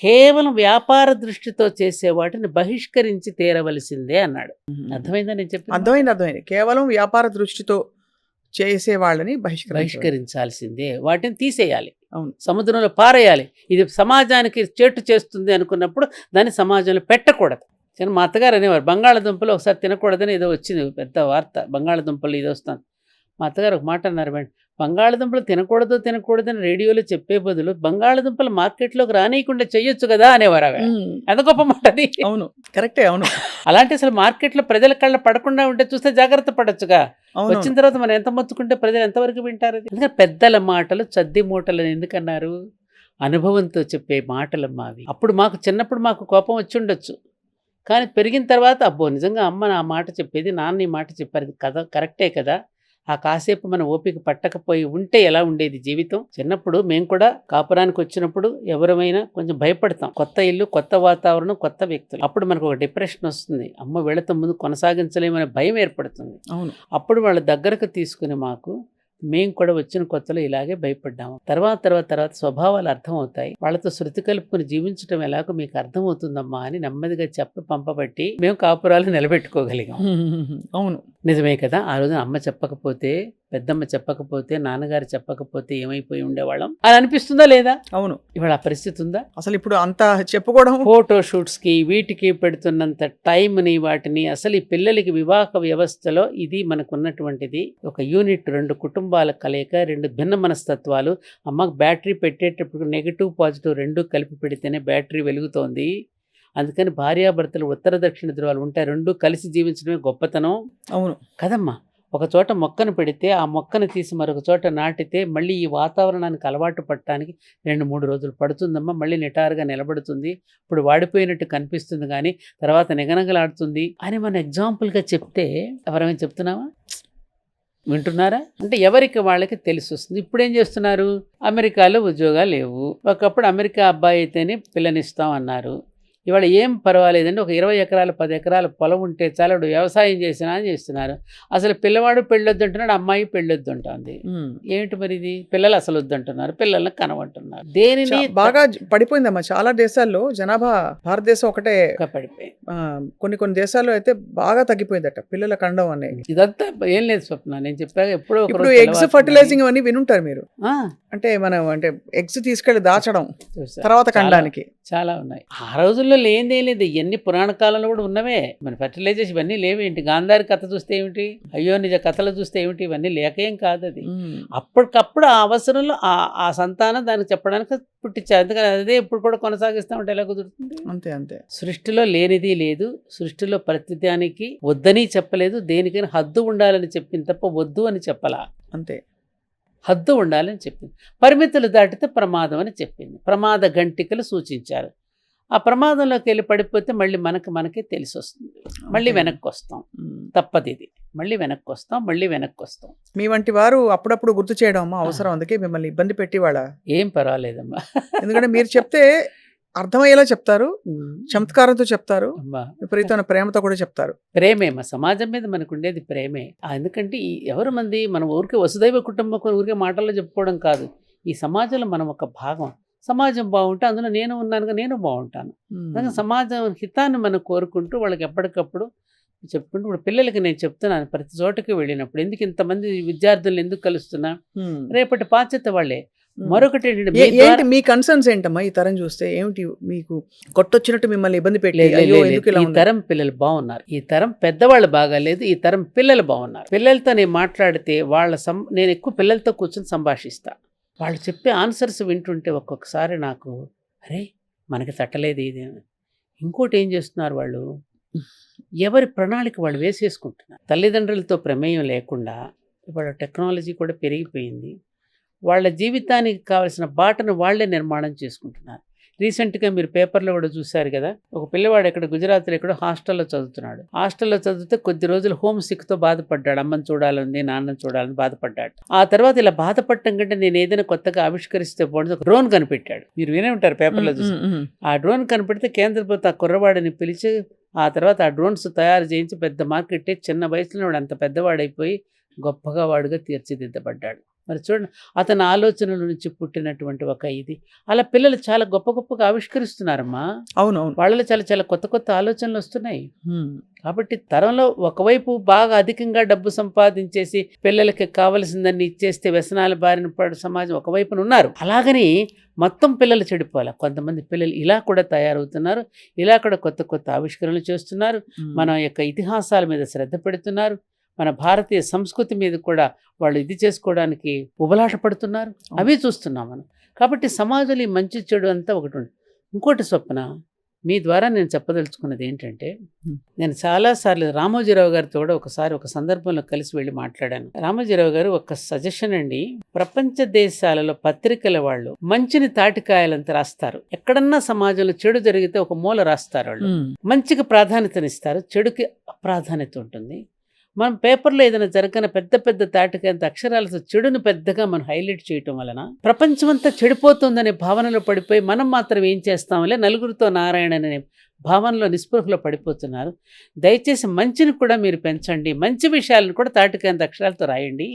కేవలం వ్యాపార దృష్టితో చేసే వాటిని బహిష్కరించి తీరవలసిందే అన్నాడు. అర్థమైందా నేను చెప్పి? అర్థమైంది. కేవలం వ్యాపార దృష్టితో చేసే వాళ్ళని బహిష్కరించాల్సిందే, వాటిని తీసేయాలి. అవును. సముద్రంలో పారేయాలి. ఇది సమాజానికి చేటు చేస్తుంది అనుకున్నప్పుడు దాన్ని సమాజంలో పెట్టకూడదు. మా అత్తగారు అనేవారు బంగాళదుంపలు ఒకసారి తినకూడదని ఏదో వచ్చింది పెద్ద వార్త, బంగాళదుంపలు ఇది వస్తాను. మా అత్తగారు ఒక మాట అన్నారు, మేడం బంగాళదుంపలు తినకూడదని రేడియోలో చెప్పే బదులు బంగాళదుంపలు మార్కెట్లోకి రానియకుండా చెయ్యొచ్చు కదా అనేవారు. అవి ఎంత గొప్ప మాట అది. అవును, కరెక్టే. అవును. అలాంటి అసలు మార్కెట్లో ప్రజల కళ్ళ పడకుండా ఉంటే చూస్తే జాగ్రత్త పడొచ్చుగా. వచ్చిన తర్వాత మనం ఎంత మొత్తుకుంటే ప్రజలు ఎంతవరకు వింటారు? ఎందుకంటే పెద్దల మాటలు చద్ది మూటలని ఎందుకన్నారు? అనుభవంతో చెప్పే మాటలమ్మా అవి. అప్పుడు చిన్నప్పుడు మాకు కోపం వచ్చి ఉండొచ్చు, కానీ పెరిగిన తర్వాత అబ్బో నిజంగా అమ్మ నా మాట చెప్పేది, నాన్న ఈ మాట చెప్పారు కదా, కరెక్టే కదా. ఆ కాసేపు మనం ఓపిక పట్టకపోయి ఉంటే ఎలా ఉండేది జీవితం? చిన్నప్పుడు మేము కూడా కాపురానికి వచ్చినప్పుడు ఎవరమైనా కొంచెం భయపడతాం. కొత్త ఇల్లు, కొత్త వాతావరణం, కొత్త వ్యక్తులు. అప్పుడు మనకు ఒక డిప్రెషన్ వస్తుంది. అమ్మ వీళ్ళతో ముందు కొనసాగించలేమనే భయం ఏర్పడుతుంది. అవును. అప్పుడు వాళ్ళ దగ్గరకు తీసుకుని మేము కూడా వచ్చిన కొత్తలో ఇలాగే భయపడ్డాము. తర్వాత స్వభావాలు అర్థమవుతాయి. వాళ్ళతో శృతి కలుపుకుని జీవించడం ఎలాగో మీకు అర్థమవుతుందమ్మా అని నెమ్మదిగా చెప్పి పంపబట్టి మేము కాపురాలు నిలబెట్టుకోగలిగాం. అవును, నిజమే కదా. ఆ రోజున అమ్మ చెప్పకపోతే, పెద్దమ్మ చెప్పకపోతే, నాన్నగారు చెప్పకపోతే ఏమైపోయి ఉండేవాళ్ళం అని అనిపిస్తుందా లేదా? అవును. ఇవాళ ఆ పరిస్థితి ఉందా? అసలు ఇప్పుడు అంత చెప్పుకోవడం, ఫోటో షూట్స్కి వీటికి పెడుతున్నంత టైంని వాటిని అసలు ఈ పిల్లలకి వివాహ వ్యవస్థలో ఇది మనకున్నటువంటిది ఒక యూనిట్, 2 కుటుంబాల కలయిక, 2 భిన్న మనస్తత్వాలు. అమ్మకు బ్యాటరీ పెట్టేటప్పుడు నెగిటివ్ పాజిటివ్ 2 కలిపి పెడితేనే బ్యాటరీ వెలుగుతోంది. అందుకని భార్యాభర్తలు ఉత్తర దక్షిణ ధృవాలు ఉంటాయి, 2 కలిసి జీవించడమే గొప్పతనం. అవును కదమ్మా. ఒక చోట మొక్కను పెడితే ఆ మొక్కను తీసి మరొక చోట నాటితే మళ్ళీ ఈ వాతావరణానికి అలవాటు పడటానికి 2-3 రోజులు పడుతుందమ్మా. మళ్ళీ నిటారుగా నిలబడుతుంది. ఇప్పుడు వాడిపోయినట్టు కనిపిస్తుంది కానీ తర్వాత నిగనగలాడుతుంది అని మనం ఎగ్జాంపుల్గా చెప్తే ఎవరైనా చెప్తున్నావా? వింటున్నారా? అంటే ఎవరికి వాళ్ళకి తెలిసి వస్తుంది. ఇప్పుడు ఏం చేస్తున్నారు? అమెరికాలో ఉద్యోగాలు లేవు. ఒకప్పుడు అమెరికా అబ్బాయి అయితేనే పిల్లనిస్తాం అన్నారు. ఇవాళ ఏం పర్వాలేదండి, ఒక 20 ఎకరాలు 10 ఎకరాల పొలం ఉంటే చాలు, వ్యవసాయం చేసినా అని చేస్తున్నారు. అసలు పిల్లవాడు పెళ్ళొద్దు అంటున్నాడు, అమ్మాయి పెళ్ళొద్దు అంటుంది. ఏమిటి మరి ఇది? పిల్లలు అసలు వద్దంటున్నారు, పిల్లల్ని కనవంటున్నారు. దేనిని బాగా పడిపోయిందమ్మా చాలా దేశాల్లో. జనాభా భారతదేశం ఒకటే పడిపోయి కొన్ని దేశాల్లో అయితే బాగా తగ్గిపోయిందట పిల్లల కండం అనేది. ఇదంతా ఏం లేదు స్వప్న, నేను చెప్పాక ఎప్పుడో ఇప్పుడు ఎగ్స్ ఫర్టిలైజింగ్ అని వినుంటారు మీరు. అంటే మనం ఎగ్స్ తీసుకెళ్లి దాచడం తర్వాత కండానికి చాలా ఉన్నాయి. ఆ రోజుల్లో లేదే లేదు, ఇవన్నీ పురాణ కాలంలో కూడా ఉన్నవే. మన ఫర్టిలైజేషన్ ఇవన్నీ లేవేంటి? గాంధారి కథ చూస్తే ఏమిటి, అయ్యో నిజ కథలు చూస్తే ఏమిటి, ఇవన్నీ లేకేం కాదు. అది అప్పటికప్పుడు ఆ అవసరంలో ఆ సంతానం దానికి చెప్పడానికి పుట్టించారు. అందుకని అదే ఇప్పుడు కూడా కొనసాగిస్తామంటే ఎలా కుదురుతుంది? అంతే. సృష్టిలో లేనిది లేదు, సృష్టిలో ప్రతిదానికి వద్దని చెప్పలేదు, దేనికైనా హద్దు ఉండాలని చెప్పింది తప్ప వద్దు అని చెప్పలా. అంతే, హద్దు ఉండాలని చెప్పింది. పరిమితులు దాటితే ప్రమాదం అని చెప్పింది. ప్రమాద గంటికలు సూచించారు. ఆ ప్రమాదంలోకి వెళ్ళి పడిపోతే మళ్ళీ మనకే తెలిసి వస్తుంది. మళ్ళీ వెనక్కి వస్తాం, తప్పది ఇది. మళ్ళీ వెనక్కి వస్తాం. మీ వంటి వారు అప్పుడప్పుడు గుర్తు చేయడం అమ్మా అవసరం. అందుకే మిమ్మల్ని ఇబ్బంది పెట్టి వాళ్ళ ఏం పర్వాలేదమ్మా. ఎందుకంటే మీరు చెప్తే అర్థమయ్యేలా చెప్తారు, చమత్కారంతో చెప్తారు, విపరీతమైన ప్రేమతో కూడా చెప్తారు. ప్రేమే మా సమాజం మీద మనకు ఉండేది ప్రేమే. ఎందుకంటే ఎవరు మంది మనం ఊరికే వసుదైవ కుటుంబం ఊరికే మాటల్లో చెప్పుకోవడం కాదు. ఈ సమాజంలో మనం ఒక భాగం. సమాజం బాగుంటే అందులో నేను ఉన్నానుగా నేను బాగుంటాను. అందుకని సమాజం హితాన్ని మనం కోరుకుంటూ వాళ్ళకి ఎప్పటికప్పుడు చెప్పుకుంటూ ఇప్పుడు పిల్లలకి నేను చెప్తున్నాను, ప్రతి చోటకి వెళ్ళినప్పుడు ఎందుకు ఇంతమంది విద్యార్థులను ఎందుకు కలుస్తున్నా, రేపటి బాధ్యత వాళ్ళే. మరొకటి ఏంటి మీ కన్సర్న్స్ ఏంటమ్మా? ఈ తరం చూస్తే ఏమిటి మీకు కొట్టొచ్చినట్టు మిమ్మల్ని ఇబ్బంది పెట్టి? ఈ తరం పిల్లలు బాగున్నారు, ఈ తరం పెద్దవాళ్ళు బాగాలేదు, ఈ తరం పిల్లలు బాగున్నారు. పిల్లలతో నేను మాట్లాడితే నేను ఎక్కువ పిల్లలతో కూర్చొని సంభాషిస్తా. వాళ్ళు చెప్పే ఆన్సర్స్ వింటుంటే ఒక్కొక్కసారి నాకు అరే మనకి తట్టలేదు ఇది. ఇంకోటి ఏం చేస్తున్నారు వాళ్ళు, ఎవరి ప్రణాళిక వాళ్ళు వేసేసుకుంటున్నారు. తల్లిదండ్రులతో ప్రమేయం లేకుండా ఇవాళ టెక్నాలజీ కూడా పెరిగిపోయింది. వాళ్ళ జీవితానికి కావాల్సిన బాటను వాళ్లే నిర్మాణం చేసుకుంటున్నారు. రీసెంట్గా మీరు పేపర్లో కూడా చూశారు కదా, ఒక పిల్లవాడు ఇక్కడ గుజరాత్లో ఎక్కడో హాస్టల్లో చదువుతున్నాడు. హాస్టల్లో చదివితే కొద్ది రోజులు హోమ్ సిక్తో బాధపడ్డాడు. అమ్మని చూడాలని, నాన్నని చూడాలని బాధపడ్డాడు. ఆ తర్వాత ఇలా బాధపడటం కంటే నేను ఏదైనా కొత్తగా ఆవిష్కరిస్తే బాగుంది, ఒక డ్రోన్ కనిపెట్టాడు. మీరు వినే ఉంటారు పేపర్లో చూసి. ఆ డ్రోన్ కనిపెడితే కేంద్ర ప్రభుత్వం ఆ కుర్రవాడిని పిలిచి ఆ తర్వాత ఆ డ్రోన్స్ తయారు చేయించి పెద్ద మార్కెట్టే, చిన్న వయసులో వాడు అంత పెద్దవాడైపోయి గొప్పగా వాడుగా తీర్చిదిద్దబడ్డాడు. మరి చూడండి, అతని ఆలోచనల నుంచి పుట్టినటువంటి ఒక ఇది. అలా పిల్లలు చాలా గొప్ప గొప్పగా ఆవిష్కరిస్తున్నారమ్మా. అవునవును, వాళ్ళలో చాలా చాలా కొత్త కొత్త ఆలోచనలు వస్తున్నాయి. కాబట్టి తరంలో ఒకవైపు బాగా అధికంగా డబ్బు సంపాదించేసి పిల్లలకి కావలసిందని ఇచ్చేస్తే వ్యసనాల బారిన పడు సమాజం ఒకవైపున ఉన్నారు. అలాగని మొత్తం పిల్లలు చెడిపోవాలి. కొంతమంది పిల్లలు ఇలా కూడా తయారవుతున్నారు, ఇలా కూడా కొత్త కొత్త ఆవిష్కరణలు చేస్తున్నారు. మన యొక్క ఇతిహాసాల మీద శ్రద్ధ పెడుతున్నారు. మన భారతీయ సంస్కృతి మీద కూడా వాళ్ళు ఇది చేసుకోవడానికి ఉబలాట పడుతున్నారు. అవి చూస్తున్నాం మనం. కాబట్టి సమాజంలో ఈ మంచి చెడు అంతా ఒకటి ఉంది. ఇంకోటి స్వప్న, మీ ద్వారా నేను చెప్పదలుచుకున్నది ఏంటంటే, నేను చాలాసార్లు రామోజీరావు గారితో కూడా ఒకసారి ఒక సందర్భంలో కలిసి వెళ్ళి మాట్లాడాను. రామోజీరావు గారు ఒక సజెషన్ అండి, ప్రపంచ దేశాలలో పత్రికల వాళ్ళు మంచిని తాటికాయలంతా రాస్తారు. ఎక్కడన్నా సమాజంలో చెడు జరిగితే ఒక మూల రాస్తారు. వాళ్ళు మంచికి ప్రాధాన్యతనిస్తారు, చెడుకి అప్రాధాన్యత ఉంటుంది. మనం పేపర్లో ఏదైనా జరగన పెద్ద పెద్ద తాటికంత అక్షరాలతో చెడును పెద్దగా మనం హైలైట్ చేయటం వలన ప్రపంచమంతా చెడిపోతుందనే భావనలో పడిపోయి మనం మాత్రం ఏం చేస్తామలే నలుగురితో నారాయణ అనే భావనలో నిస్పృహలో పడిపోతున్నారు. దయచేసి మంచిని కూడా మీరు పెంచండి, మంచి విషయాలను కూడా తాటికంత అక్షరాలతో రాయండి.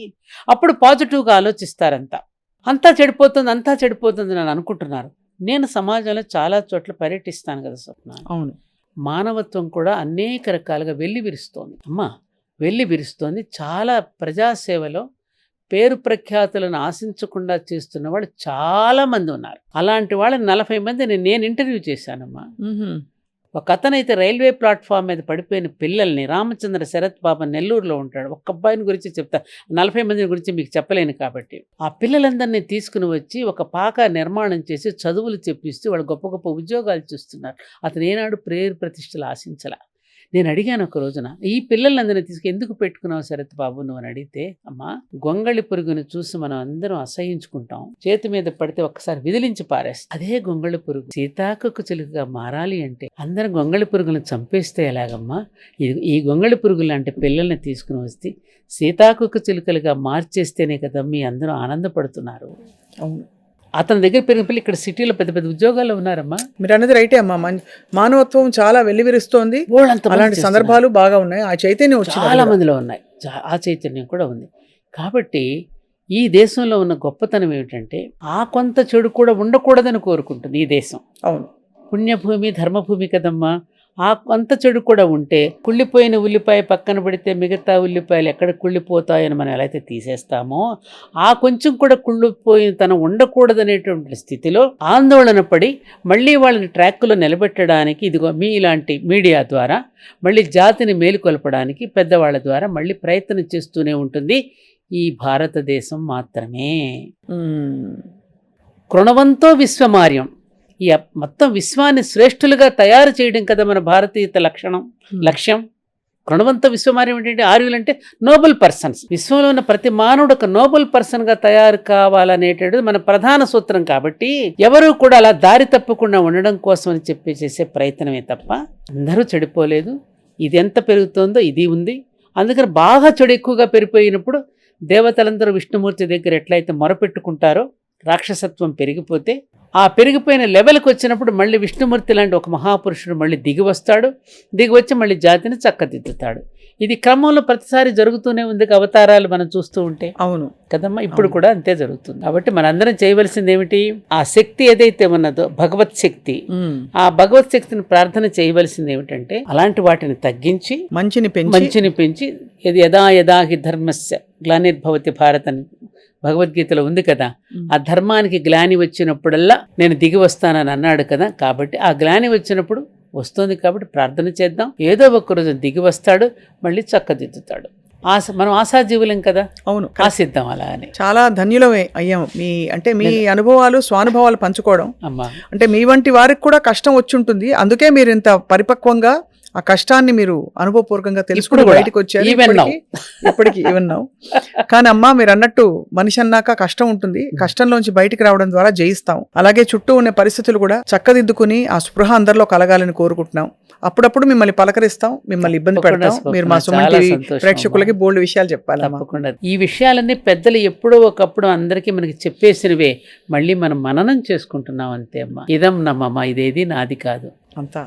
అప్పుడు పాజిటివ్గా ఆలోచిస్తారంతా. అంతా చెడిపోతుంది అని అనుకుంటున్నారు. నేను సమాజంలో చాలా చోట్ల పర్యటిస్తాను కదా స్వప్న. అవును, మానవత్వం కూడా అనేక రకాలుగా వెల్లివిరుస్తోంది అమ్మా, వెల్లివిరుస్తోంది. చాలా ప్రజాసేవలో పేరు ప్రఖ్యాతులను ఆశించకుండా చేస్తున్న వాళ్ళు చాలామంది ఉన్నారు. అలాంటి వాళ్ళని 40 మందిని నేను ఇంటర్వ్యూ చేశానమ్మా. ఒక అతనైతే రైల్వే ప్లాట్ఫామ్ మీద పడిపోయిన పిల్లల్ని, రామచంద్ర శరత్ బాబా నెల్లూరులో ఉంటాడు, ఒక్క అబ్బాయిని గురించి చెప్తా, 40 మంది గురించి మీకు చెప్పలేను కాబట్టి. ఆ పిల్లలందరినీ తీసుకుని వచ్చి ఒక పాక నిర్మాణం చేసి చదువులు చెప్పిస్తూ వాళ్ళు గొప్ప గొప్ప ఉద్యోగాలు చూస్తున్నారు. అతను ఏనాడు పేరు ప్రతిష్టలు ఆశించలా. నేను అడిగాను ఒక రోజున, ఈ పిల్లలందరినీ తీసుకు ఎందుకు పెట్టుకున్నావు శరత్ బాబు నువ్వు అని అడిగితే, అమ్మా గొంగళి పురుగును చూసి మనం అందరం అసహించుకుంటాం, చేతి మీద పడితే ఒక్కసారి విదిలించి పారేస్తాం. అదే గొంగళి పురుగు సీతాకొక చిలుకగా మారాలి అంటే అందరం గొంగళి పురుగులను చంపేస్తే ఎలాగమ్మా? ఈ గొంగళి పురుగు లాంటి పిల్లల్ని తీసుకుని వస్తే సీతాకొక చిలుకలుగా మార్చేస్తేనే కదా మీ అందరూ ఆనందపడుతున్నారు. అవును, అతని దగ్గర పెరిగిన పిల్లలు ఇక్కడ సిటీలో పెద్ద పెద్ద ఉద్యోగాల్లో ఉన్నారమ్మా. మీరు అన్నది రైటే అమ్మా. మానవత్వం చాలా వెల్లివిరుస్తోంది. అలాంటి సందర్భాలు బాగా ఉన్నాయి. ఆ చైతన్యం చాలా మందిలో ఉన్నాయి, ఆ చైతన్యం కూడా ఉంది. కాబట్టి ఈ దేశంలో ఉన్న గొప్పతనం ఏమిటంటే, ఆ కొంత చెడు కూడా ఉండకూడదని కోరుకుంటుంది ఈ దేశం. అవును, పుణ్యభూమి ధర్మభూమి కదమ్మా. ఆ కొంత చెడు కూడా ఉంటే, కుళ్ళిపోయిన ఉల్లిపాయ పక్కన పడితే మిగతా ఉల్లిపాయలు ఎక్కడ కుళ్ళిపోతాయని మనం ఎలా అయితే తీసేస్తామో, ఆ కొంచెం కూడా కుళ్ళిపోయిన తనం ఉండకూడదనేటువంటి స్థితిలో ఆందోళన పడి మళ్ళీ వాళ్ళని ట్రాక్లో నిలబెట్టడానికి ఇదిగో మీ ఇలాంటి మీడియా ద్వారా మళ్ళీ జాతిని మేలుకొల్పడానికి పెద్దవాళ్ళ ద్వారా మళ్ళీ ప్రయత్నం చేస్తూనే ఉంటుంది ఈ భారతదేశం మాత్రమే. కృణవంతో విశ్వమార్యం, ఈ మొత్తం విశ్వాన్ని శ్రేష్ఠులుగా తయారు చేయడం కదా మన భారతీయత లక్ష్యం. కృణవంత విశ్వమార్యం ఏంటంటే, ఆర్యులు అంటే నోబెల్ పర్సన్స్. విశ్వంలో ఉన్న ప్రతి మానవుడు ఒక నోబెల్ పర్సన్గా తయారు కావాలనేటది మన ప్రధాన సూత్రం. కాబట్టి ఎవరు కూడా అలా దారి తప్పకుండా ఉండడం కోసం అని చెప్పి చేసే ప్రయత్నమే తప్ప అందరూ చెడిపోలేదు. ఇది ఎంత పెరుగుతుందో ఇది ఉంది. అందుకని బాగా చెడు ఎక్కువగా పెరిగిపోయినప్పుడు దేవతలందరూ విష్ణుమూర్తి దగ్గర ఎట్లయితే మొరపెట్టుకుంటారో, రాక్షసత్వం పెరిగిపోతే ఆ పెరిగిపోయిన లెవెల్కి వచ్చినప్పుడు మళ్ళీ విష్ణుమూర్తి లాంటి ఒక మహాపురుషుడు మళ్ళీ దిగి వస్తాడు. దిగి వచ్చి మళ్ళీ జాతిని చక్కదిద్దుతాడు. ఇది క్రమంలో ప్రతిసారి జరుగుతూనే ఉంది అవతారాలు మనం చూస్తూ ఉంటే. అవును కదమ్మా, ఇప్పుడు కూడా అంతే జరుగుతుంది. కాబట్టి మనందరం చేయవలసింది ఏమిటి? ఆ శక్తి ఏదైతే ఉన్నదో భగవత్ శక్తి, ఆ భగవత్ శక్తిని ప్రార్థన చేయవలసింది ఏమిటంటే, అలాంటి వాటిని తగ్గించి మంచిని పెంచి యదా యదా హి ధర్మస్య గ్లానిర్భవతి భారత్ అని భగవద్గీతలో ఉంది కదా. ఆ ధర్మానికి గ్లాని వచ్చినప్పుడల్లా నేను దిగి వస్తానని అన్నాడు కదా. కాబట్టి ఆ గ్లాని వచ్చినప్పుడు వస్తుంది కాబట్టి ప్రార్థన చేద్దాం, ఏదో ఒక రోజు దిగి వస్తాడు, మళ్ళీ చక్కదిద్దుతాడు. మనం ఆశాజీవులం కదా, అవును, ఆశిద్దాం అలా అని. చాలా ధన్యులమే అయ్యాం మీ అనుభవాలు స్వానుభవాలు పంచుకోవడం. అమ్మా, అంటే మీ వంటి వారికి కూడా కష్టం వచ్చి ఉంటుంది, అందుకే మీరు ఇంత పరిపక్వంగా ఆ కష్టాన్ని మీరు అనుభవపూర్వకంగా తెలుసుకుని ఇప్పుడు కూడా, బయటకు వచ్చారు. even now. ఇప్పటికి ఈవెన్ నౌ. కానీ అమ్మా, మీరు అన్నట్టు మనిషి అన్నాక కష్టం ఉంటుంది, కష్టంలోంచి బయటికి రావడం ద్వారా జయిస్తాం. అలాగే చుట్టూ ఉన్న పరిస్థితులు కూడా చక్కదిద్దుకుని ఆ స్పృహ అందరిలో కలగాలని కోరుకుంటున్నాం. అప్పుడప్పుడు మిమ్మల్ని పలకరిస్తాం, మిమ్మల్ని ఇబ్బంది పెడతాం. మీరు మా సుమన్ టీవీ ప్రేక్షకులకి బోల్డ్ విషయాలు చెప్పాలమ్మా. తప్పకుండా. ఈ విషయాలన్నీ పెద్దలు ఎప్పుడో ఒకప్పుడు అందరికీ మనకి చెప్పేసినవే, మళ్ళీ మనం మననం చేసుకుంటున్నాం అంతే అమ్మా. ఇదం నమ్మమ్మా, ఇదేది నాది కాదు. అంతా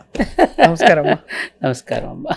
నమస్కారం అమ్మా. నమస్కారం అమ్మా.